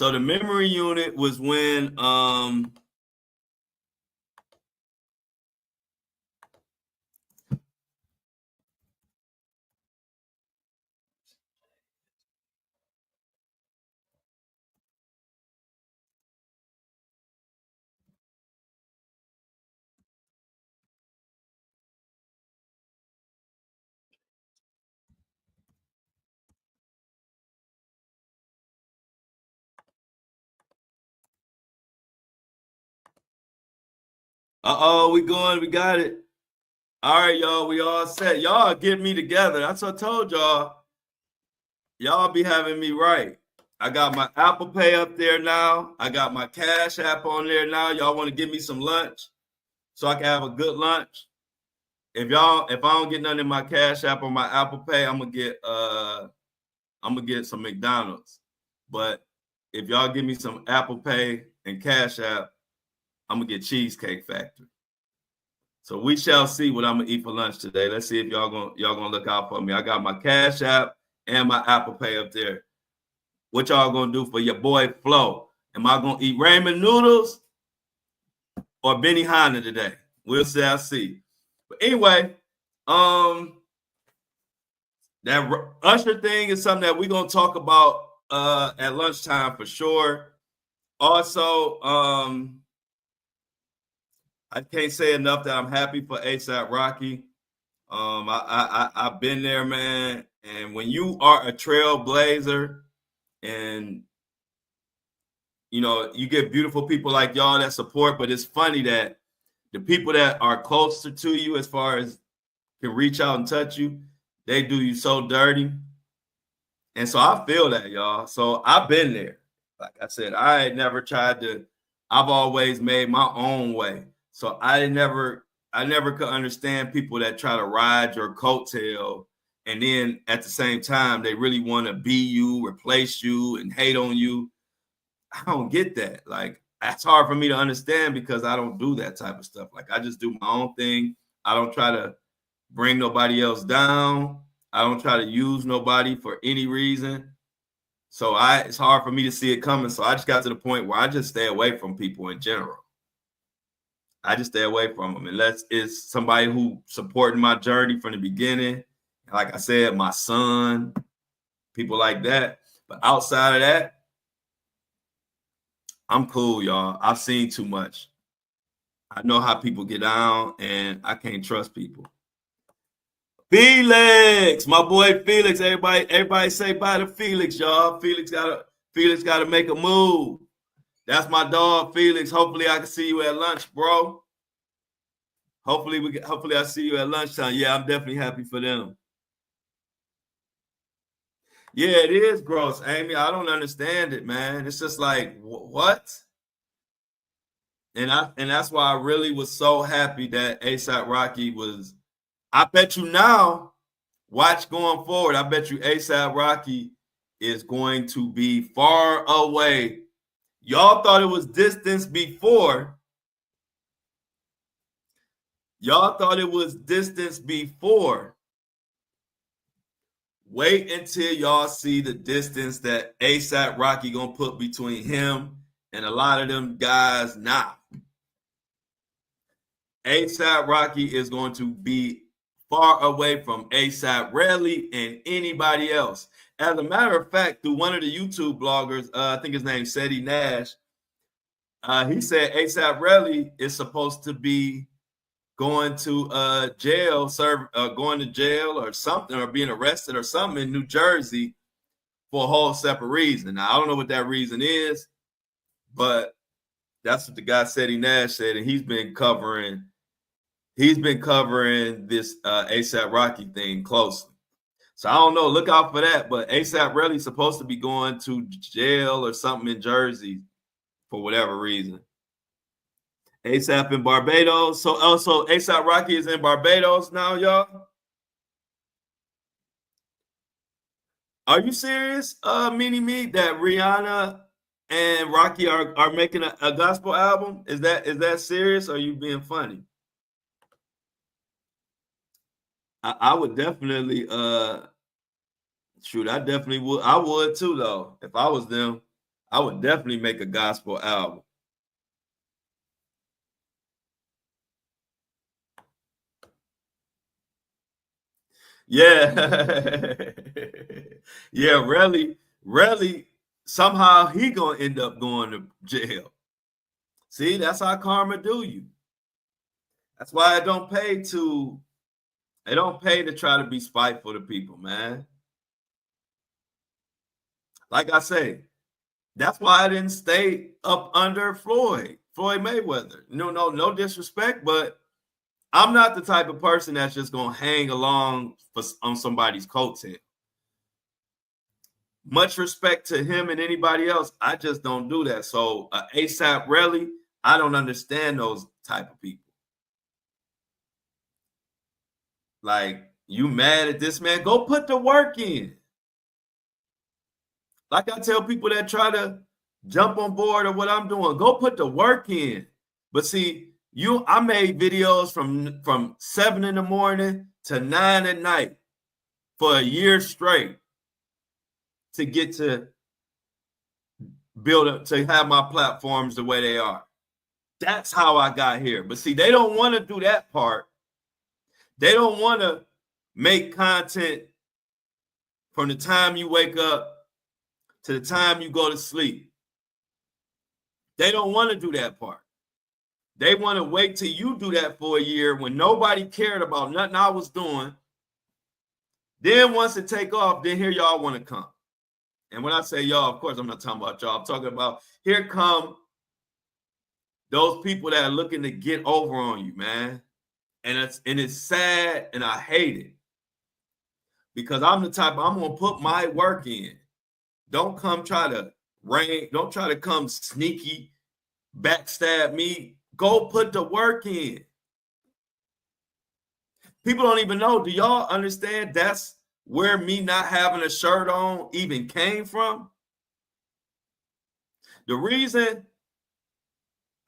[SPEAKER 1] the memory unit was when we got it. All right, y'all, we all set. Y'all get me together. That's what I told y'all. Y'all be having me right. I got my Apple Pay up there now. I got my Cash App on there now. Y'all want to give me some lunch so I can have a good lunch? If I don't get nothing in my Cash App or my Apple Pay, I'm gonna get some McDonald's. But if y'all give me some Apple Pay and Cash App, I'm gonna get Cheesecake Factory. So we shall see what I'm gonna eat for lunch today. Let's see if y'all gonna look out for me. I got my Cash App and my Apple Pay up there. What y'all gonna do for your boy Flo? Am I gonna eat ramen noodles or Benihana today? We'll see. But anyway, that Usher thing is something that we're gonna talk about at lunchtime for sure. Also, I can't say enough that I'm happy for ASAP Rocky. I've been there, man. And when you are a trailblazer and you know, you get beautiful people like y'all that support, but it's funny that the people that are closer to you as far as can reach out and touch you, they do you so dirty. And so I feel that, y'all. So I've been there. Like I said, I've always made my own way. So I never could understand people that try to ride your coattail and then at the same time they really want to be you, replace you, and hate on you. I don't get that. Like That's hard for me to understand because I don't do that type of stuff. Like I just do my own thing. I don't try to bring nobody else down. I don't try to use nobody for any reason. So it's hard for me to see it coming. So I just got to the point where I just stay away from people in general. I just stay away from them unless it's somebody who supporting my journey from the beginning. Like I said, my son, people like that. But outside of that, I'm cool, y'all. I've seen too much. I know how people get down, and I can't trust people. Felix, my boy Felix. Everybody say bye to Felix, y'all. Felix gotta make a move. That's my dog, Felix. Hopefully, I can see you at lunch, bro. Hopefully I see you at lunchtime. Yeah, I'm definitely happy for them. Yeah, it is gross, Amy. I don't understand it, man. It's just like, what? And that's why I really was so happy that ASAP Rocky was. I bet you now, watch going forward. I bet you ASAP Rocky is going to be far away. Y'all thought it was distance before. Wait until y'all see the distance that ASAP Rocky gonna put between him and a lot of them guys now. ASAP Rocky is going to be far away from ASAP Rocky and anybody else. As a matter of fact, through one of the YouTube bloggers, I think his name's Seti Nash, he said ASAP Rocky is supposed to be going to jail, going to jail or something, or being arrested or something in New Jersey for a whole separate reason. Now, I don't know what that reason is, but that's what the guy Seti Nash said, and he's been covering this ASAP Rocky thing closely. So I don't know. Look out for that. But ASAP Rocky supposed to be going to jail or something in Jersey for whatever reason. ASAP in Barbados. So also ASAP Rocky is in Barbados now, y'all. Are you serious, Mini Me, that Rihanna and Rocky are making a gospel album? Is that serious, or are you being funny? I would definitely shoot, I definitely would. I would too, though. If I was them, I would definitely make a gospel album. Yeah. Yeah, really, somehow he gonna end up going to jail. See, that's how karma do you. That's why it don't pay to try to be spiteful to people, man. Like I say, that's why I didn't stay up under Floyd Mayweather. No disrespect, but I'm not the type of person that's just gonna hang along on somebody's coattail. Much respect to him and anybody else. I just don't do that. So ASAP Rocky, I don't understand those type of people. Like, you mad at this man? Go put the work in. Like I tell people that try to jump on board of what I'm doing, go put the work in. But see, I made videos from 7 in the morning to 9 at night for a year straight to get to build up, to have my platforms the way they are. That's how I got here. But see, they don't want to do that part. They don't want to make content from the time you wake up to the time you go to sleep. They don't want to do that part. They want to wait till you do that for a year when nobody cared about nothing I was doing. Then once it take off, then here y'all want to come. And when I say y'all, of course, I'm not talking about y'all. I'm talking about here come those people that are looking to get over on you, man. And it's sad, and I hate it. Because I'm the type, I'm going to put my work in. Don't come try to don't try to come sneaky, backstab me. Go put the work in. People don't even know. Do y'all understand that's where me not having a shirt on even came from? The reason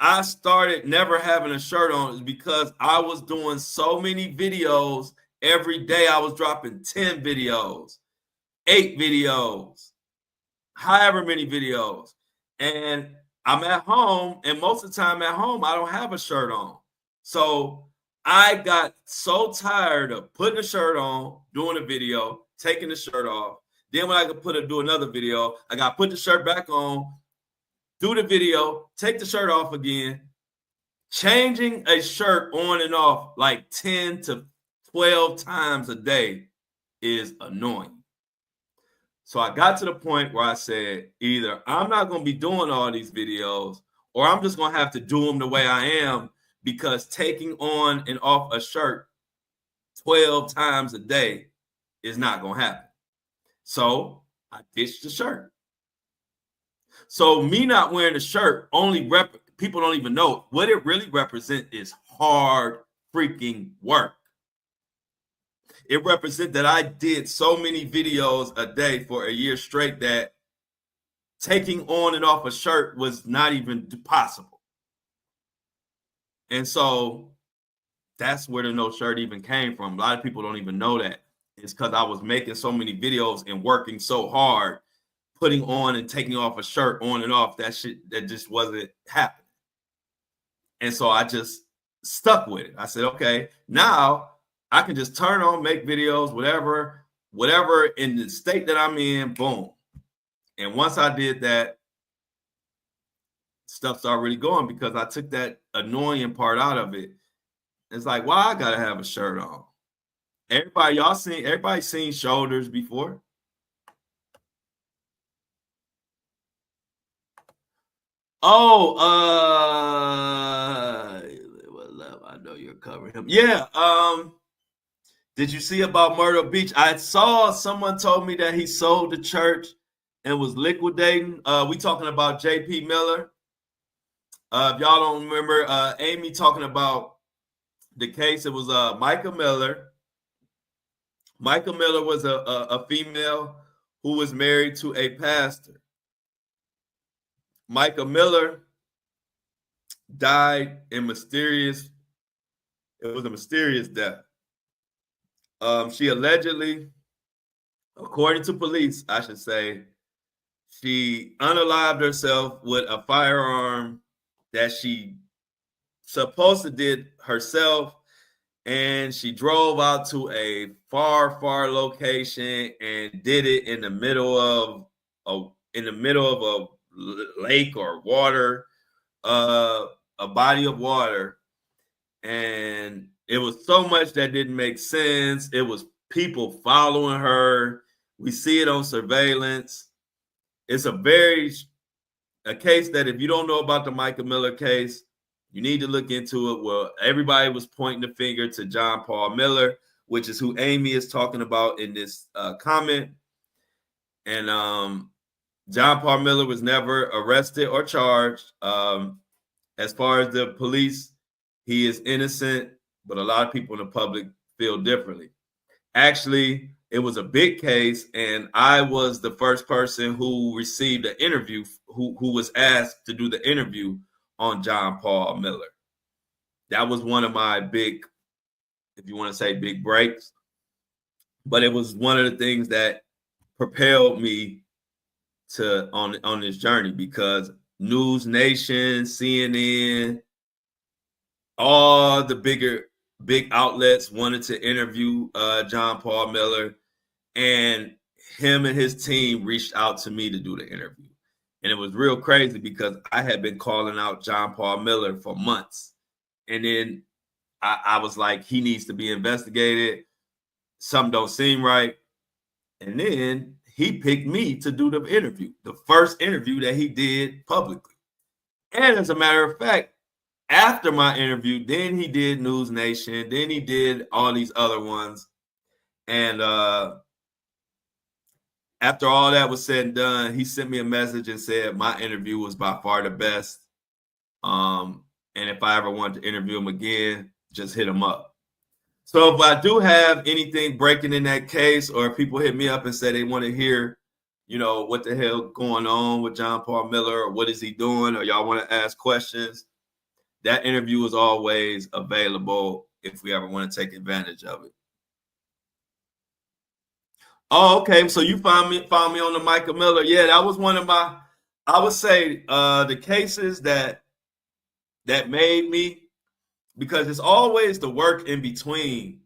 [SPEAKER 1] I started never having a shirt on is because I was doing so many videos every day. I was dropping 10 videos, 8 videos, however many videos. And I'm at home, and most of the time at home, I don't have a shirt on. So I got so tired of putting a shirt on, doing a video, taking the shirt off. Then when I could do another video, I got to put the shirt back on, do the video, take the shirt off again. Changing a shirt on and off like 10 to 12 times a day is annoying. So I got to the point where I said, either I'm not going to be doing all these videos, or I'm just going to have to do them the way I am, because taking on and off a shirt 12 times a day is not going to happen. So I ditched the shirt. So me not wearing the shirt people don't even know what it really represents is hard freaking work. It represents that I did so many videos a day for a year straight that taking on and off a shirt was not even possible. And so that's where the no shirt even came from. A lot of people don't even know that. It's because I was making so many videos and working so hard, putting on and taking off a shirt on and off, that just wasn't happening. And so I just stuck with it. I said, okay, now I can just turn on, make videos, whatever in the state that I'm in, boom. And once I did that, stuff started really going, because I took that annoying part out of it. It's like, why I gotta have a shirt on? Everybody seen shoulders before. Oh, I know you're covering him. Yeah. Did you see about Myrtle Beach? I saw someone told me that he sold the church and was liquidating. We talking about J.P. Miller. If y'all don't remember, Amy talking about the case. It was Micah Miller. Micah Miller was a female who was married to a pastor. Micah Miller died it was a mysterious death. She allegedly, according to police, I should say, she unalived herself with a firearm that she supposed to did herself, and she drove out to a far location and did it in the middle of a lake or water, a body of water. And it was so much that didn't make sense. It was people following her. We see it on surveillance. It's a case that, if you don't know about the Micah Miller case, you need to look into it. Well, everybody was pointing the finger to John Paul Miller, which is who Amy is talking about in this comment. And John Paul Miller was never arrested or charged. As far as the police, he is innocent, but a lot of people in the public feel differently. Actually, it was a big case, and I was the first person who received an interview, who was asked to do the interview on John Paul Miller. That was one of my big, if you want to say, big breaks. But it was one of the things that propelled me on this journey, because News Nation, CNN, all the big outlets wanted to interview John Paul Miller, and him and his team reached out to me to do the interview. And it was real crazy, because I had been calling out John Paul Miller for months. And then I was like, he needs to be investigated. Something don't seem right. And then he picked me to do the interview, the first interview that he did publicly. And as a matter of fact, after my interview, then he did News Nation, then he did all these other ones. And after all that was said and done, he sent me a message and said my interview was by far the best. And if I ever wanted to interview him again, just hit him up. So if I do have anything breaking in that case, or if people hit me up and say they want to hear, what the hell going on with John Paul Miller, or what is he doing, or y'all want to ask questions, that interview is always available if we ever want to take advantage of it. Oh, okay. So you found me on the Michael Miller. Yeah, that was one of my, I would say, the cases that made me, because it's always the work in between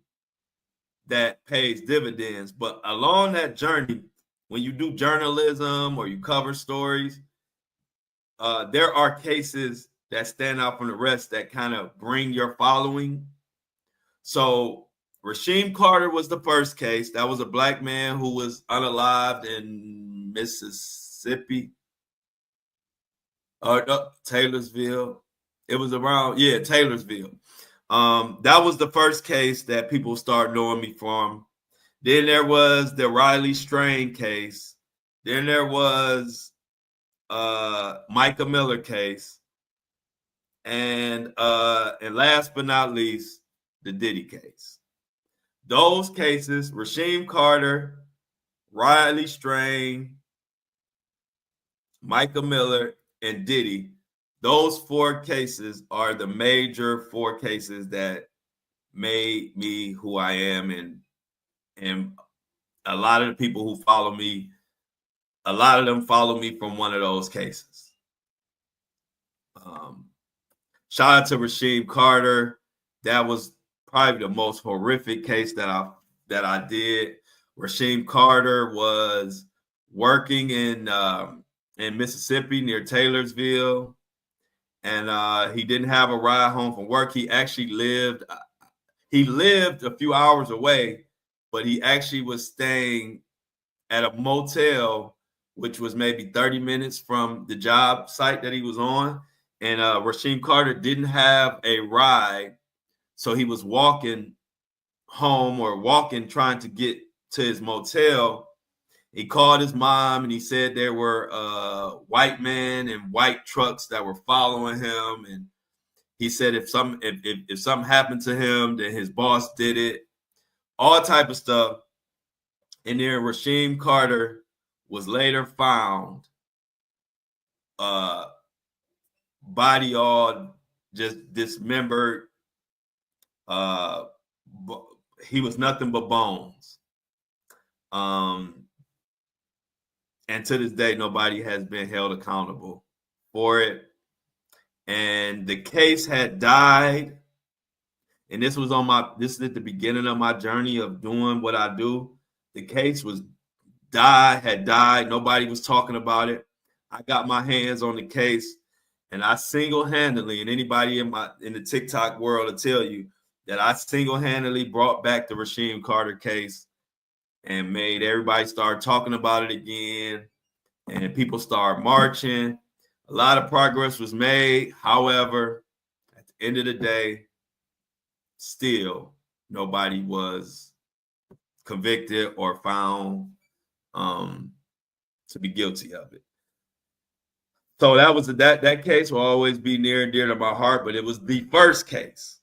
[SPEAKER 1] that pays dividends. But along that journey, when you do journalism or you cover stories, there are cases that stand out from the rest that kind of bring your following. So Rasheem Carter was the first case. That was a black man who was unalived in Mississippi, or Taylorsville. It was around, Taylorsville. That was the first case that people started knowing me from. Then there was the Riley Strain case. Then there was Micah Miller case. And last but not least, the Diddy case. Those cases, Rasheem Carter, Riley Strain, Micah Miller, and Diddy, those 4 cases are the major 4 cases that made me who I am. And a lot of the people who follow me, a lot of them follow me from one of those cases. Shout out to Rasheem Carter. That was probably the most horrific case that I did. Rasheem Carter was working in Mississippi near Taylorsville, and he didn't have a ride home from work. He actually lived a few hours away, but he actually was staying at a motel, which was maybe 30 minutes from the job site that he was on. And Rasheem Carter didn't have a ride, so he was walking home or trying to get to his motel. He called his mom and he said there were white men and white trucks that were following him. And he said if something happened to him, then his boss did it, all type of stuff. And then Rasheem Carter was later found, body all just dismembered. He was nothing but bones. And to this day, nobody has been held accountable for it. And the case had died. And this is at the beginning of my journey of doing what I do. The case had died. Nobody was talking about it. I got my hands on the case, and I single-handedly, and anybody in the TikTok world will tell you that I single-handedly brought back the Rasheem Carter case and made everybody start talking about it again, and people start marching. A lot of progress was made. However, at the end of the day, still nobody was convicted or found to be guilty of it. So that was that case will always be near and dear to my heart, but it was the first case.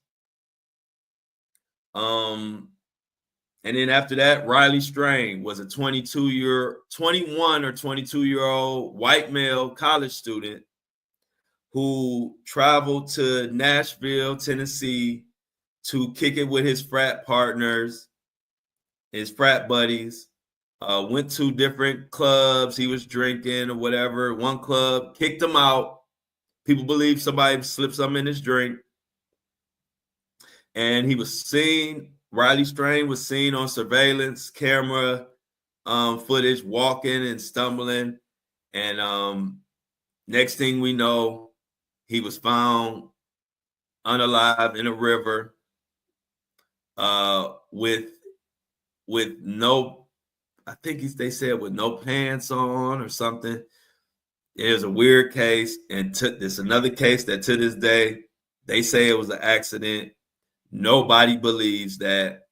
[SPEAKER 1] And then after that, Riley Strain was a 21 or 22-year-old white male college student who traveled to Nashville, Tennessee to kick it with his frat partners, his frat buddies. Went to different clubs. He was drinking or whatever. One club kicked him out. People believe somebody slipped something in his drink. And he was seen, Riley Strain was seen on surveillance camera footage, walking and stumbling. And next thing we know, he was found unalive in a river with no, I think they said with no pants on or something. It was a weird case. And this another case that to this day, they say it was an accident. Nobody believes that,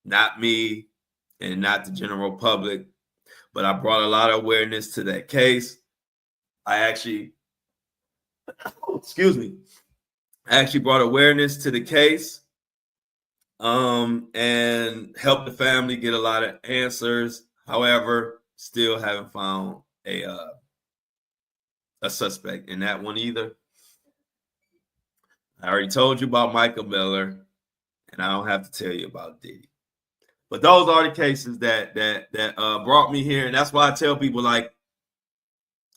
[SPEAKER 1] not me and not the general public. But I brought a lot of awareness to that case. I actually brought awareness to the case and helped the family get a lot of answers. However, still haven't found a suspect in that one either. I already told you about Michael Miller, and I don't have to tell you about Diddy. But those are the cases that brought me here, and that's why I tell people, like,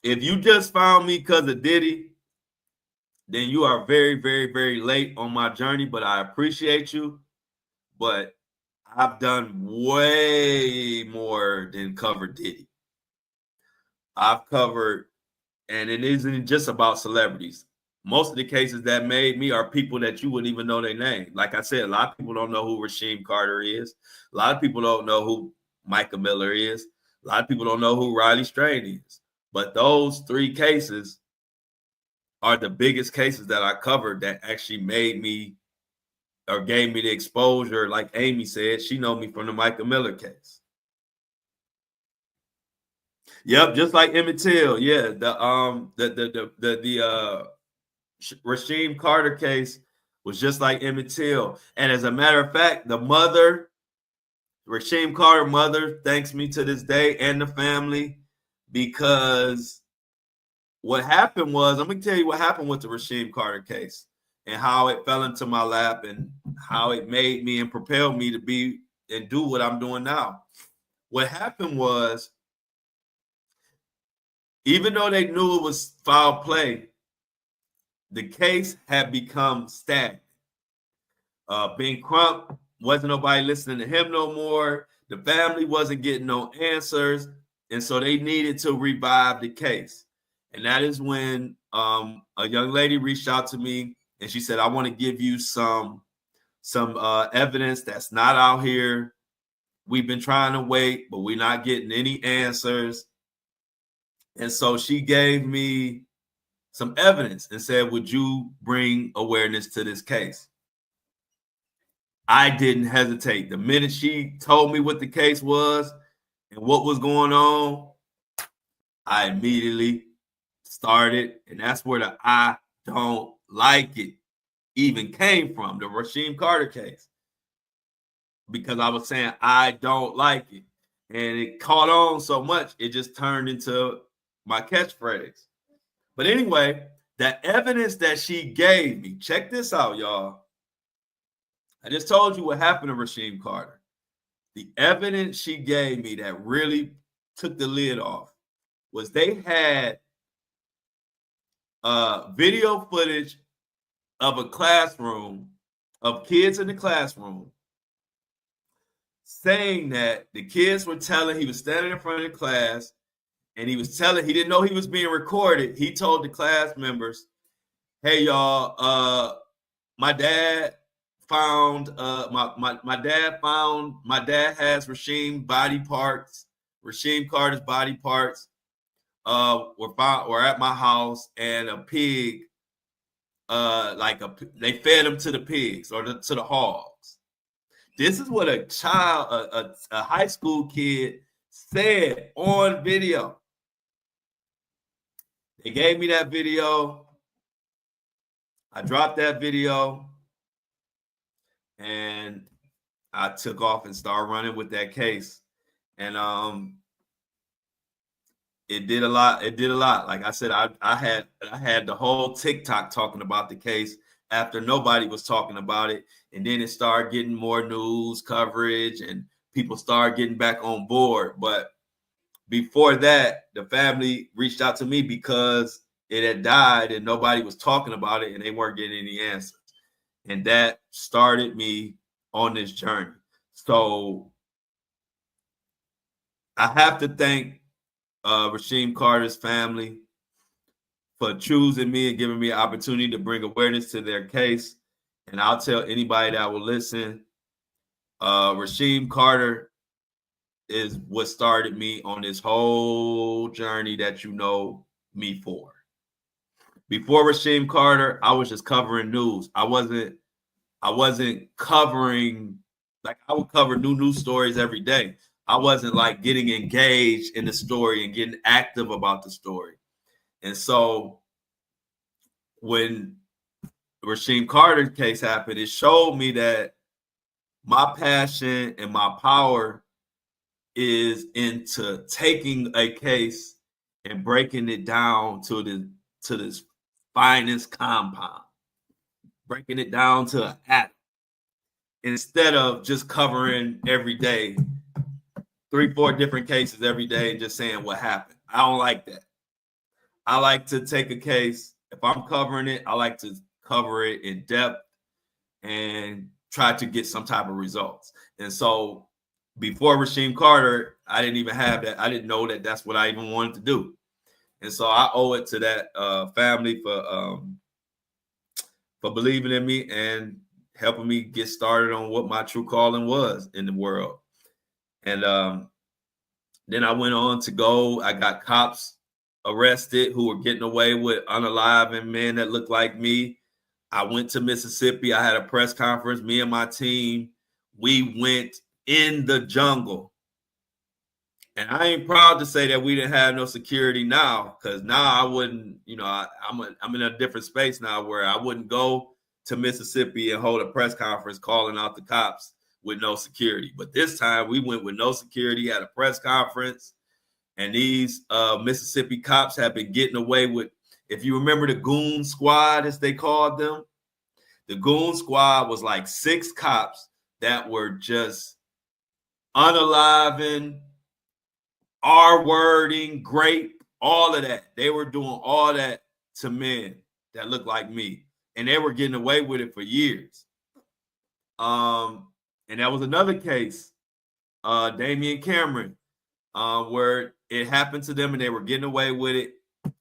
[SPEAKER 1] if you just found me because of Diddy, then you are very, very, very late on my journey. But I appreciate you. But I've done way more than cover Diddy. I've covered, and it isn't just about celebrities. Most of the cases that made me are people that you wouldn't even know their name. Like I said, a lot of people don't know who Rasheem Carter is. A lot of people don't know who Michael Miller is. A lot of people don't know who Riley Strain is. But those 3 cases are the biggest cases that I covered that actually made me or gave me the exposure. Like Amy said, she know me from the Michael Miller case. Yep, just like Emmett Till. Yeah, the Rasheem Carter case was just like Emmett Till. And as a matter of fact, the mother, Rasheem Carter mother, thanks me to this day and the family, because what happened was, I'm going to tell you what happened with the Rasheem Carter case and how it fell into my lap and how it made me and propelled me to be and do what I'm doing now. What happened was, even though they knew it was foul play, the case had become stagnant. Ben Crump, wasn't nobody listening to him no more. The family wasn't getting no answers. And so they needed to revive the case. And that is when a young lady reached out to me and she said, I want to give you some evidence that's not out here. We've been trying to wait, but we're not getting any answers. And so she gave me some evidence and said, would you bring awareness to this case? I didn't hesitate. The minute she told me what the case was and what was going on, I immediately started. And that's where the I don't like it even came from, the Rasheem Carter case. Because I was saying, I don't like it. And it caught on so much, it just turned into my catchphrase. But anyway, the evidence that she gave me, check this out, y'all. I just told you what happened to Rasheem Carter. The evidence she gave me that really took the lid off was they had video footage of a classroom, of kids in the classroom, saying that the kids were telling, he was standing in front of the class, and he was telling, he didn't know he was being recorded. He told the class members, hey, y'all, my dad found my dad has Rasheem Carter's body parts were at my house, and a pig, they fed them to the pigs or to the hogs. This is what a child, a high school kid said on video. They gave me that video. I dropped that video. And I took off and started running with that case. And it did a lot. It did a lot. Like I said, I had the whole TikTok talking about the case after nobody was talking about it. And then it started getting more news coverage and people started getting back on board. But before that, the family reached out to me because it had died and nobody was talking about it and they weren't getting any answers. And that started me on this journey. So I have to thank Rasheem Carter's family for choosing me and giving me an opportunity to bring awareness to their case. And I'll tell anybody that will listen, Rasheem Carter is what started me on this whole journey that you know me for. Before Rasheem Carter, I was just covering news. I wasn't covering, like, I would cover new news stories every day. I wasn't like getting engaged in the story and getting active about the story. And so when Rasheem Carter's case happened, it showed me that my passion and my power is into taking a case and breaking it down to this finest compound. breaking it down to an atom instead of just covering every day, 3-4 different cases every day and just saying what happened. I don't like that. I like to take a case. If I'm covering it, I like to cover it in depth and try to get some type of results. And so before Rasheem Carter, I didn't even have that. I didn't know that that's what I even wanted to do. And so I owe it to that family for believing in me and helping me get started on what my true calling was in the world. And then I went on to go. I got cops arrested who were getting away with unaliving men that looked like me. I went to Mississippi. I had a press conference. Me and my team, we went in the jungle. And I ain't proud to say that we didn't have no security now, because now I wouldn't, I'm in a different space now where I wouldn't go to Mississippi and hold a press conference calling out the cops with no security. But this time we went with no security at a press conference. And these Mississippi cops have been getting away with, if you remember the Goon Squad, as they called them, the Goon Squad was like 6 cops that were just unaliving, R-wording, grape, all of that. They were doing all that to men that looked like me. And they were getting away with it for years. And that was another case, Damian Cameron, where it happened to them and they were getting away with it.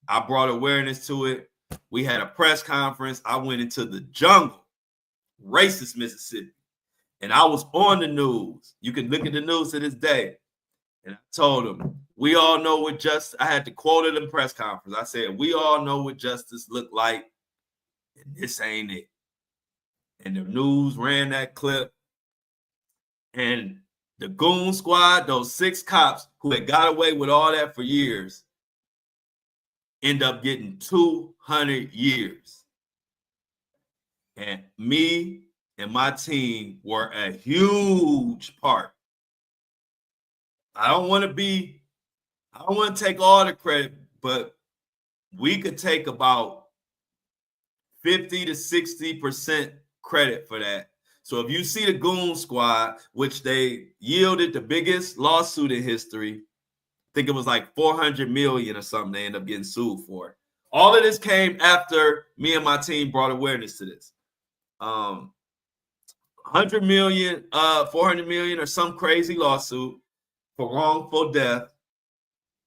[SPEAKER 1] I brought awareness to it. We had a press conference. I went into the jungle, racist Mississippi, and I was on the news. You can look at the news to this day. And I told them, we all know what justice, I had to quote it in the press conference. I said, we all know what justice looked like, and this ain't it. And the news ran that clip. And the Goon Squad, those 6 cops who had got away with all that for years, end up getting 200 years. And me and my team were a huge part. I don't want to take all the credit, but we could take about 50 to 60% credit for that. So if you see the Goon Squad, which they yielded the biggest lawsuit in history, I think it was like $400 million or something they ended up getting sued for. All of this came after me and my team brought awareness to this. 100 million, 400 million or some crazy lawsuit for wrongful death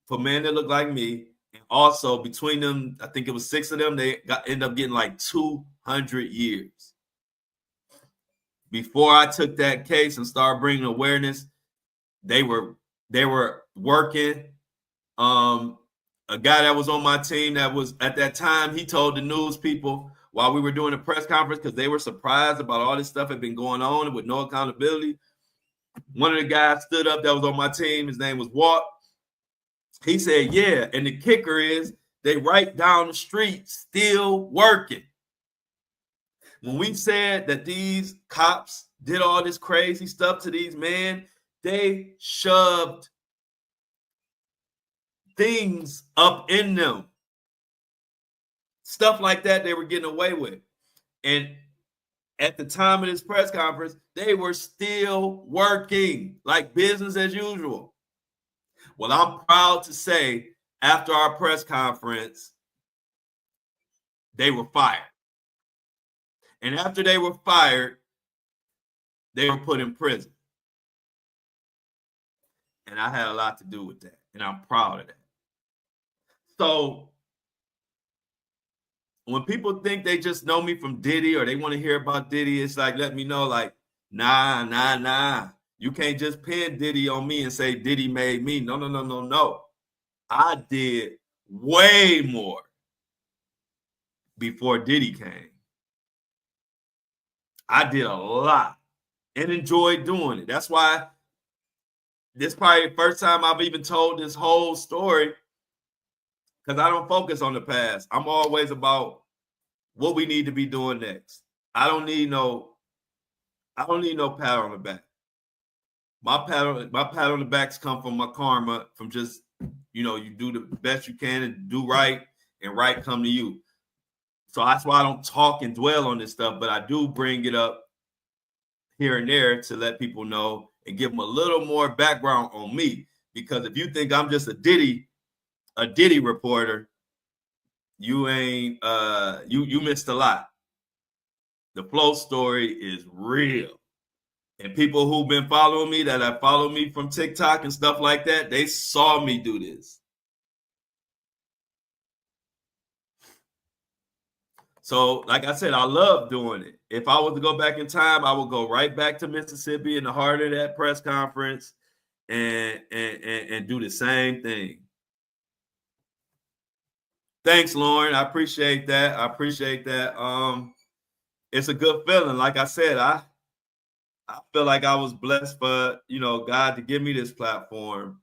[SPEAKER 1] for men that look like me. And also between them, I think it was 6 of them, they ended up getting like 200 years. Before I took that case and started bringing awareness, they were working. A guy that was on my team that was at that time, he told the news people while we were doing a press conference, because they were surprised about all this stuff had been going on with no accountability. One of the guys stood up that was on my team. His name was Walt. He said, yeah, and the kicker is they right down the street still working. When we said that these cops did all this crazy stuff to these men, they shoved things up in them. Stuff like that they were getting away with. And at the time of this press conference, they were still working like business as usual. Well, I'm proud to say after our press conference, they were fired. And after they were fired, they were put in prison. And I had a lot to do with that. And I'm proud of that. So when people think they just know me from Diddy or they want to hear about Diddy, it's like, let me know, like, nah. You can't just pin Diddy on me and say Diddy made me. No. I did way more before Diddy came. I did a lot and enjoyed doing it. That's why this is probably the first time I've even told this whole story, because I don't focus on the past. I'm always about what we need to be doing next. I don't need no pat on the back. My pat on the backs come from my karma, from just, you do the best you can and do right, and right come to you. So that's why I don't talk and dwell on this stuff, but I do bring it up here and there to let people know and give them a little more background on me. Because if you think I'm just a Diddy reporter, you ain't you missed a lot. The Flow story is real. And people who've been following me, that have followed me from TikTok and stuff like that, they saw me do this. So, like I said, I love doing it. If I was to go back in time, I would go right back to Mississippi in the heart of that press conference and do the same thing. Thanks, Lauren. I appreciate that. It's a good feeling. Like I said, I feel like I was blessed for, God to give me this platform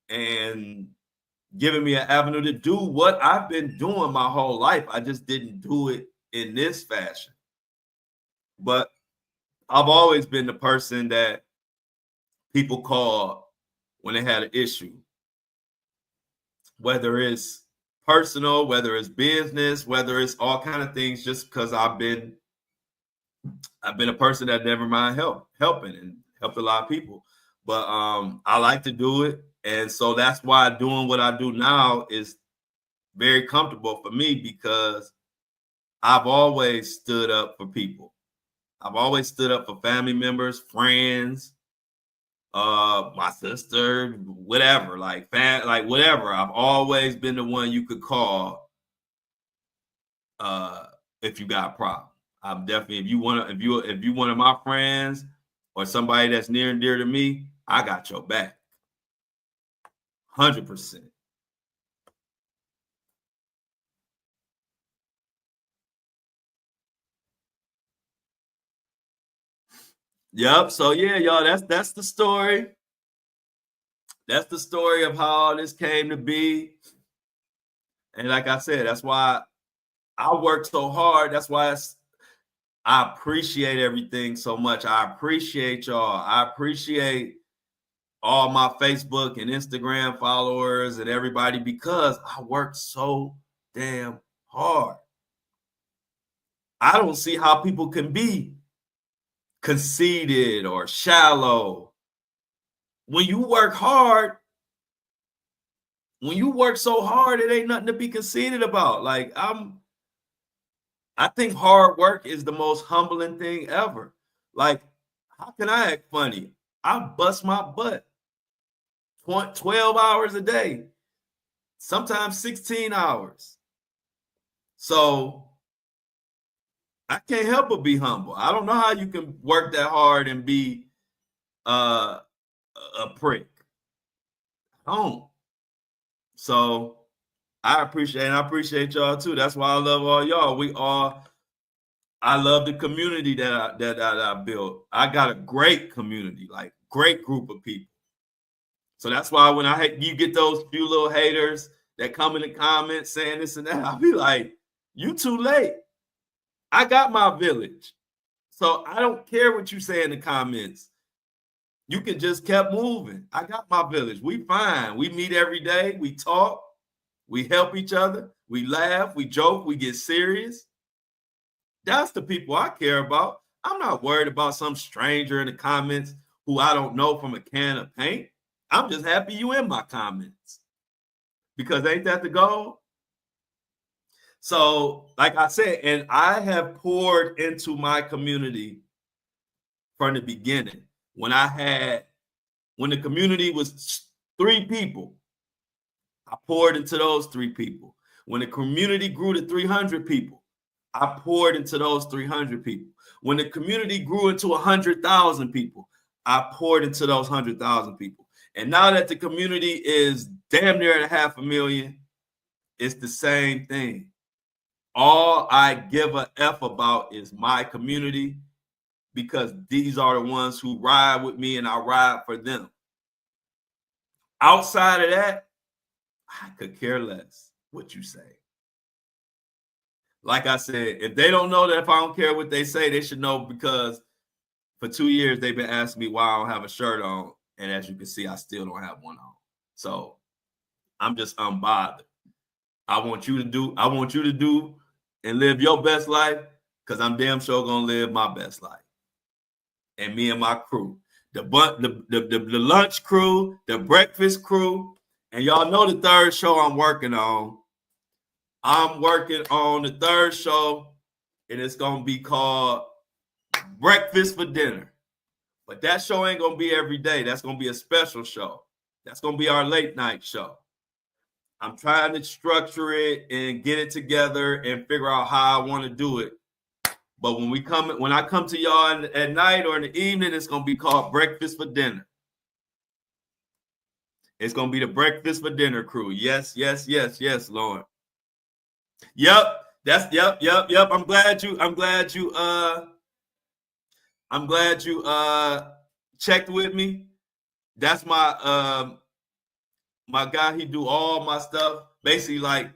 [SPEAKER 1] and giving me an avenue to do what I've been doing my whole life. I just didn't do it in this fashion. But I've always been the person that people call when they had an issue, whether it's personal, whether it's business, whether it's all kind of things, just because I've been a person that never mind helping and helped a lot of people. But I like to do it. And so that's why doing what I do now is very comfortable for me, because I've always stood up for people. I've always stood up for family members, friends, my sister, whatever, like whatever. I've always been the one you could call if you got a problem. I'm definitely, if you one of my friends or somebody that's near and dear to me, I got your back. 100%. Yep. So yeah, y'all, that's the story. That's the story of how all this came to be. And like I said, that's why I worked so hard. That's why I appreciate everything so much. I appreciate y'all. I appreciate all my Facebook and Instagram followers and everybody, because I worked so damn hard. I don't see how people can be conceited or shallow. When you work hard, when you work so hard, it ain't nothing to be conceited about. Like, I think hard work is the most humbling thing ever. Like, how can I act funny? I bust my butt 12 hours a day, sometimes 16 hours. So I can't help but be humble. I don't know how you can work that hard and be a prick. I don't. So I appreciate y'all too. That's why I love all y'all. I love the community that I built. I got a great community, like great group of people. So that's why when you get those few little haters that come in the comments saying this and that, I'll be like, you too late. I got my village. So I don't care what you say in the comments. You can just keep moving. I got my village. We fine. We meet every day. We talk. We help each other. We laugh. We joke. We get serious. That's the people I care about. I'm not worried about some stranger in the comments who I don't know from a can of paint. I'm just happy you in my comments, because ain't that the goal? So, like I said, and I have poured into my community from the beginning. When the community was 3 people, I poured into those 3 people. When the community grew to 300 people, I poured into those 300 people. When the community grew into 100,000 people, I poured into those 100,000 people. And now that the community is damn near at 500,000, it's the same thing. All I give a F about is my community, because these are the ones who ride with me and I ride for them. Outside of that, I could care less what you say. Like I said, if they don't know that if I don't care what they say, they should know, because for 2 years they've been asking me why I don't have a shirt on. And as you can see, I still don't have one on. So I'm just unbothered. I want you to do and live your best life, because I'm damn sure gonna live my best life. And me and my crew. The lunch crew, the breakfast crew, and y'all know the third show I'm working on. I'm working on the third show, and it's gonna be called Breakfast for Dinner. But that show ain't gonna be every day. That's gonna be a special show. That's gonna be our late night show. I'm trying to structure it and get it together and figure out how I want to do it. But when I come to y'all at night or in the evening, it's gonna be called Breakfast for Dinner. It's gonna be the Breakfast for Dinner crew. Yes, Lord. Yep. I'm glad you checked with me. That's my my guy. He do all my stuff. Basically, like,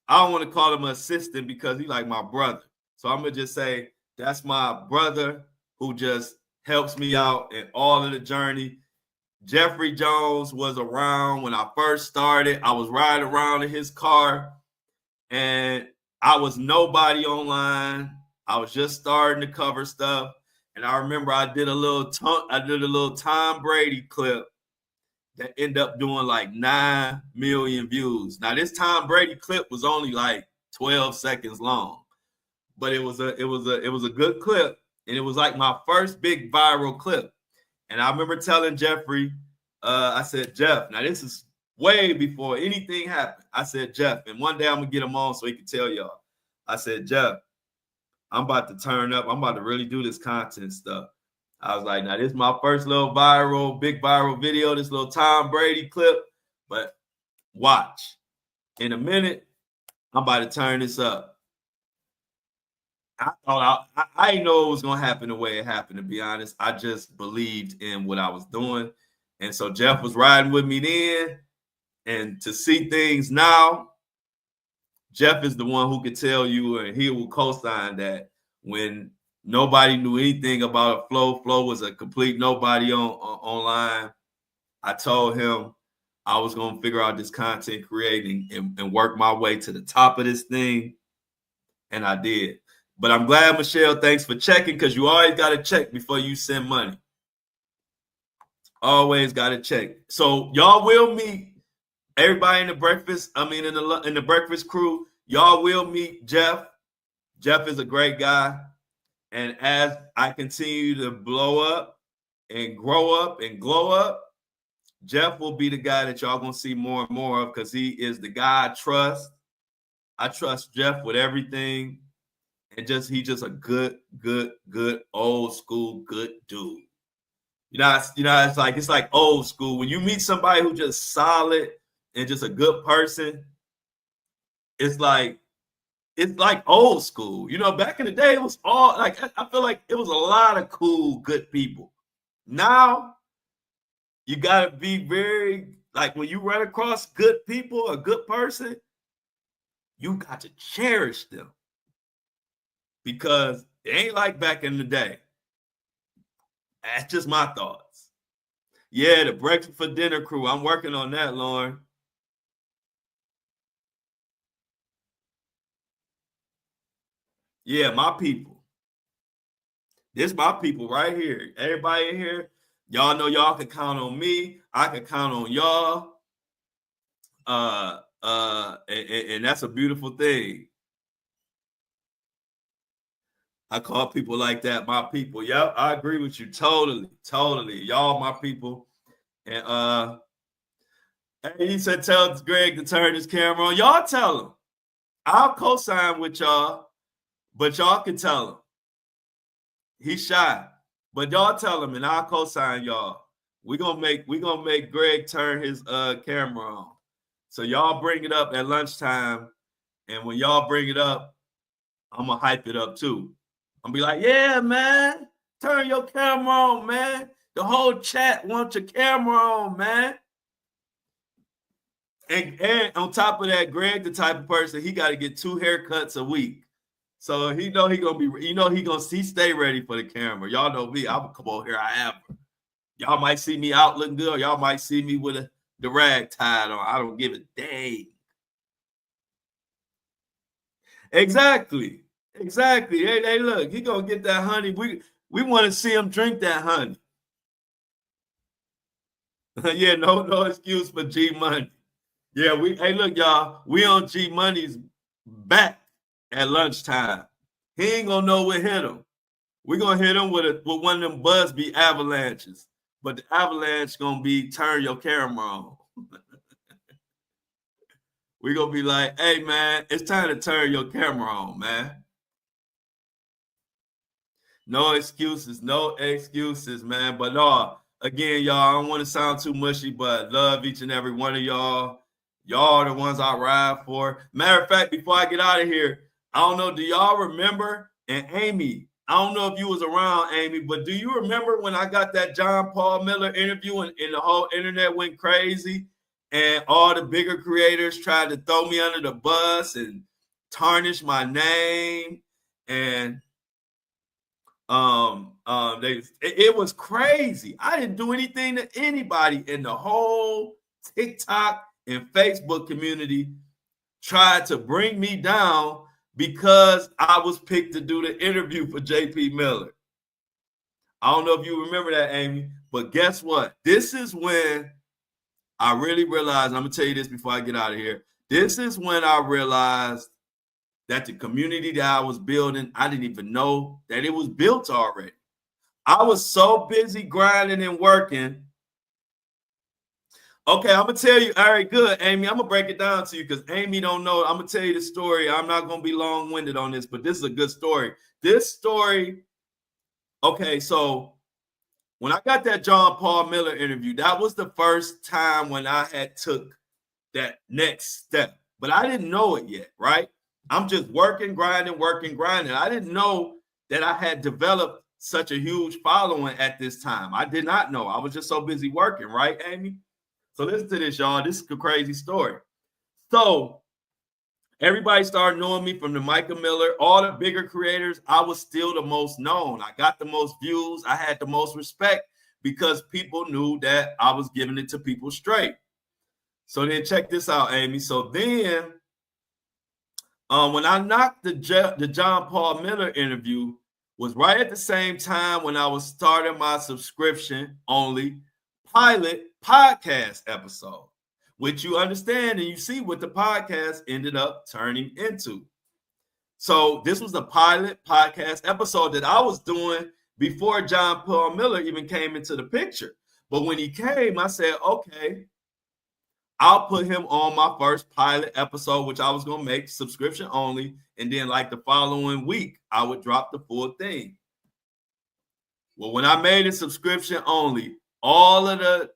[SPEAKER 1] I don't want to call him an assistant because he like my brother. So I'm gonna just say that's my brother who just helps me out in all of the journey. Jeffrey Jones was around when I first started. I was riding around in his car, and I was nobody online. I was just starting to cover stuff, and I remember I did a little Tom Brady clip that ended up doing like 9 million views. Now this Tom Brady clip was only like 12 seconds long. But it was a good clip, and it was like my first big viral clip. And I remember telling Jeffrey, I said, Jeff, now this is way before anything happened. I said, Jeff, and one day I'm gonna get him on so he can tell y'all. I said, Jeff, I'm about to turn up. I'm about to really do this content stuff. I was like, now this is my first little big viral video, this little Tom Brady clip. But watch, in a minute, I'm about to turn this up. I didn't know it was going to happen the way it happened, to be honest. I just believed in what I was doing. And so Jeff was riding with me then. And to see things now, Jeff is the one who could tell you, and he will co-sign that when nobody knew anything about Flo was a complete nobody online. I told him I was going to figure out this content creating and work my way to the top of this thing. And I did. But I'm glad, Michelle, thanks for checking, because you always got to check before you send money. Always got to check. So y'all will meet everybody in the breakfast. I mean, in the breakfast crew, y'all will meet Jeff. Jeff is a great guy. And as I continue to blow up and grow up and glow up, Jeff will be the guy that y'all going to see more and more of, because he is the guy I trust. I trust Jeff with everything. And he's just a good old school good dude. It's like old school. When you meet somebody who just solid and just a good person, it's like old school. Back in the day, it was all like, I feel like it was a lot of cool, good people. Now, you gotta be very, like, when you run across good people, a good person, you got to cherish them. Because it ain't like back in the day. That's just my thoughts. Yeah, the Breakfast for Dinner crew. I'm working on that, Lauren. Yeah, my people. This my people right here. Everybody in here, y'all know y'all can count on me. I can count on y'all. And that's a beautiful thing. I call people like that my people. Yep, I agree with you totally. Y'all my people. And he said, tell Greg to turn his camera on. Y'all tell him. I'll co-sign with y'all, but y'all can tell him. He's shy, but y'all tell him, and I'll co-sign y'all. We're gonna make Greg turn his camera on. So y'all bring it up at lunchtime, and when y'all bring it up, I'm gonna hype it up too. I'm be like, yeah, man, turn your camera on, man. The whole chat wants your camera on, man. And on top of that, Greg, the type of person, he got to get 2 haircuts a week. So he stay ready for the camera. Y'all know me. I'm gonna come on here. I am. Y'all might see me out looking good. Y'all might see me with the rag tied on. I don't give a dang. Exactly. Hey, look, he gonna get that honey. We want to see him drink that honey. Yeah, no excuse for G Money. Yeah, hey, look, y'all, we on G Money's back at lunchtime. He ain't gonna know what hit him. We're gonna hit him with one of them Busby avalanches, but the avalanche gonna be turn your camera on. We're gonna be like, hey man, it's time to turn your camera on, man. No excuses, man. But again, y'all, I don't want to sound too mushy, but love each and every one of y'all. Y'all are the ones I ride for. Matter of fact, before I get out of here, I don't know, do y'all remember? And Amy, I don't know if you was around, Amy, but do you remember when I got that John Paul Miller interview and the whole internet went crazy and all the bigger creators tried to throw me under the bus and tarnish my name? And it was crazy. I didn't do anything to anybody, in the whole TikTok and Facebook community tried to bring me down because I was picked to do the interview for JP Miller. I don't know if you remember that, Amy, but guess what? This is when I really realized, I'm gonna tell you this before I get out of here. This is when I realized that the community that I was building, I didn't even know that it was built already. I was so busy grinding and working. Okay, I'm going to tell you. All right, good, Amy. I'm going to break it down to you because Amy don't know. I'm going to tell you the story. I'm not going to be long-winded on this, but this is a good story. This story, okay, so when I got that John Paul Miller interview, that was the first time when I had took that next step. But I didn't know it yet, right? I'm just working, grinding. I didn't know that I had developed such a huge following at this time. I did not know. I was just so busy working, right, Amy? So listen to this, y'all. This is a crazy story. So everybody started knowing me from the Micah Miller, all the bigger creators. I was still the most known. I got the most views. I had the most respect because people knew that I was giving it to people straight. So then check this out, Amy. So then when I knocked the John Paul Miller interview was right at the same time when I was starting my subscription only pilot podcast episode, which you understand and you see what the podcast ended up turning into. So this was the pilot podcast episode that I was doing before John Paul Miller even came into the picture. But when he came, I said, okay, I'll put him on my first pilot episode, which I was going to make subscription only. And then like the following week, I would drop the full thing. Well, when I made it subscription only, all of the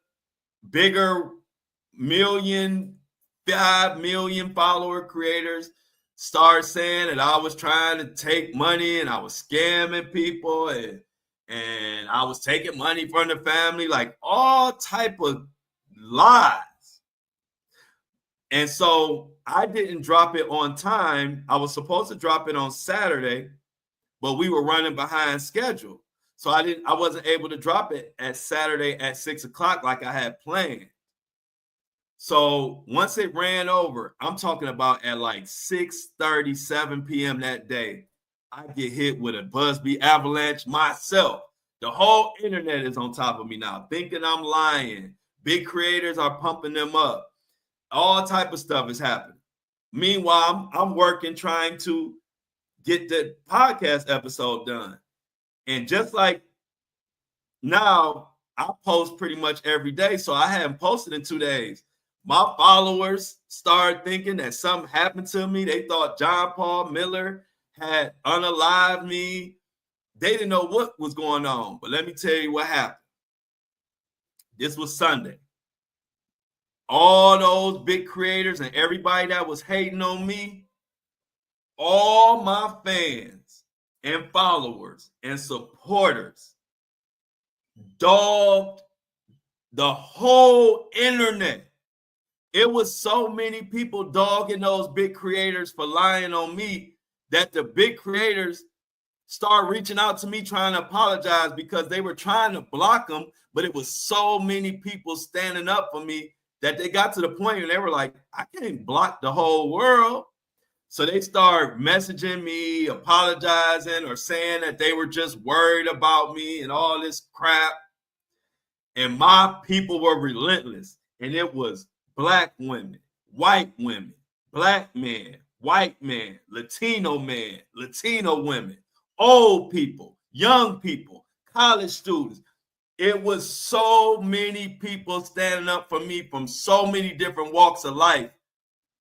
[SPEAKER 1] bigger 5 million follower creators started saying that I was trying to take money and I was scamming people and I was taking money from the family, like all type of lies. And so I didn't drop it on time. I was supposed to drop it on Saturday, but we were running behind schedule. So I wasn't able to drop it at Saturday at 6:00 like I had planned. So once it ran over, I'm talking about at like 6:37 p.m. that day, I get hit with a Busby avalanche myself. The whole internet is on top of me now, thinking I'm lying. Big creators are pumping them up. All type of stuff is happening. Meanwhile, I'm working trying to get the podcast episode done. And just like now, I post pretty much every day. So I haven't posted in 2 days. My followers started thinking that something happened to me. They thought John Paul Miller had unalived me. They didn't know what was going on. But let me tell you what happened. This was Sunday. All those big creators and everybody that was hating on me, all my fans and followers and supporters dogged the whole internet. It was so many people dogging those big creators for lying on me that the big creators started reaching out to me trying to apologize because they were trying to block them, but it was so many people standing up for me that they got to the point and they were like, I can't block the whole world. So they start messaging me, apologizing, or saying that they were just worried about me and all this crap. And my people were relentless. And it was black women, white women, black men, white men, Latino women, old people, young people, college students. It was so many people standing up for me from so many different walks of life.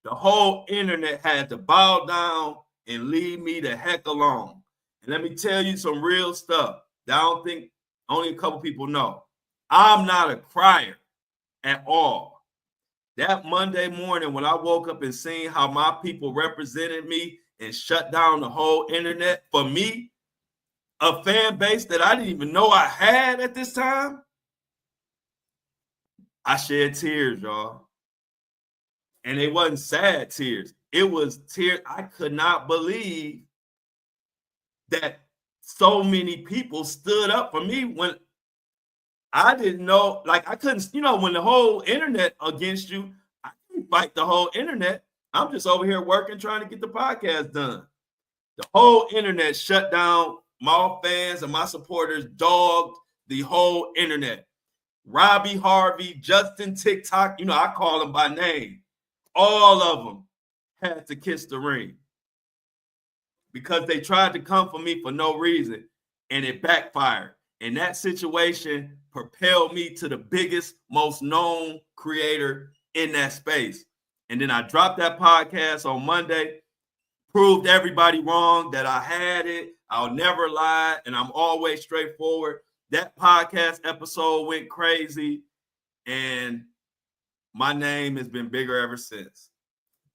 [SPEAKER 1] The whole internet had to bow down and leave me the heck alone. And let me tell you some real stuff that I don't think only a couple people know. I'm not a crier at all. That Monday morning when I woke up and seen how my people represented me and shut down the whole internet for me, a fan base that I didn't even know I had at this time, I shed tears, y'all. And it wasn't sad tears. It was tears. I could not believe that so many people stood up for me when I didn't know, like I couldn't, when the whole internet against you, I can't fight the whole internet. I'm just over here working, trying to get the podcast done. The whole internet shut down. My fans and my supporters dogged the whole internet. Robbie Harvey, Justin TikTok, I call them by name. All of them had to kiss the ring because they tried to come for me for no reason, and it backfired. And that situation propelled me to the biggest, most known creator in that space. And then I dropped that podcast on Monday, proved everybody wrong that I had it. I'll never lie, and I'm always straightforward. That podcast episode went crazy, and my name has been bigger ever since.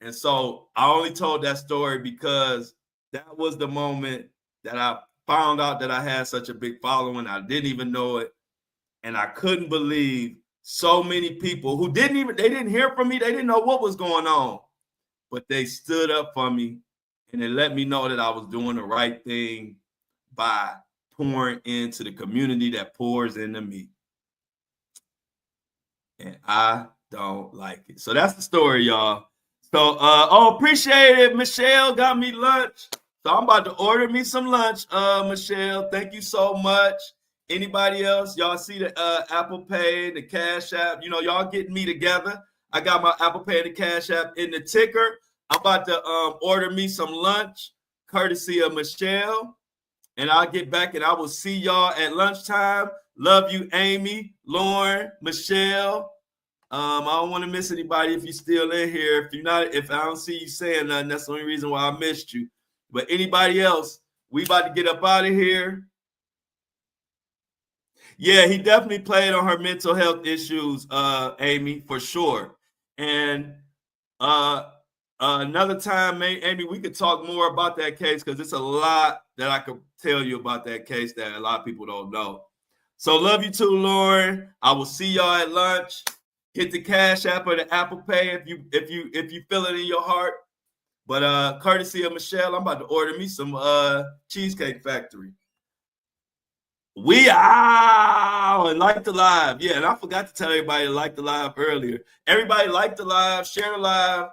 [SPEAKER 1] And so I only told that story because that was the moment that I found out that I had such a big following. I didn't even know it. And I couldn't believe so many people who they didn't hear from me. They didn't know what was going on, but they stood up for me and they let me know that I was doing the right thing by pouring into the community that pours into me. And I don't like it. So that's the story, y'all. So, appreciate it. Michelle got me lunch. So I'm about to order me some lunch, Michelle. Thank you so much. Anybody else? Y'all see the Apple Pay, the Cash App. Y'all getting me together. I got my Apple Pay and the Cash App in the ticker. I'm about to order me some lunch, courtesy of Michelle. And I'll get back and I will see y'all at lunchtime. Love you, Amy, Lauren, Michelle. I don't want to miss anybody if you're still in here. If I don't see you saying nothing, that's the only reason why I missed you. But anybody else, we about to get up out of here. Yeah, he definitely played on her mental health issues, Amy, for sure. And another time, Amy, we could talk more about that case because it's a lot that I could tell you about that case that a lot of people don't know. So love you too, Lauren. I will see y'all at lunch. Hit the Cash App or the Apple Pay if you feel it in your heart. But courtesy of Michelle, I'm about to order me some Cheesecake Factory. We out and like the live. Yeah, and I forgot to tell everybody to like the live earlier. Everybody like the live, share the live.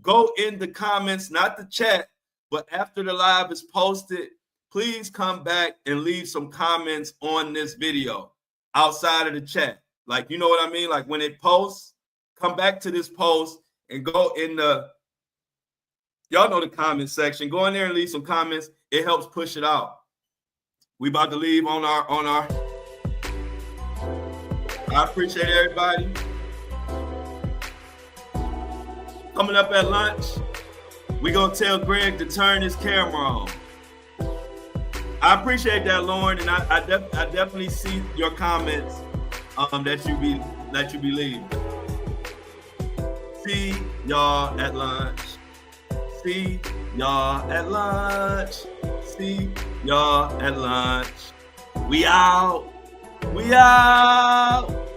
[SPEAKER 1] Go in the comments, not the chat, but after the live is posted, please come back and leave some comments on this video outside of the chat. Like, you know what I mean? Like when it posts, come back to this post and go in y'all know the comment section. Go in there and leave some comments. It helps push it out. We about to leave on our. I appreciate everybody. Coming up at lunch, we're going to tell Greg to turn his camera on. I appreciate that, Lauren, and I definitely see your comments that you be leaving. See y'all at lunch. See y'all at lunch. See y'all at lunch. We out. We out.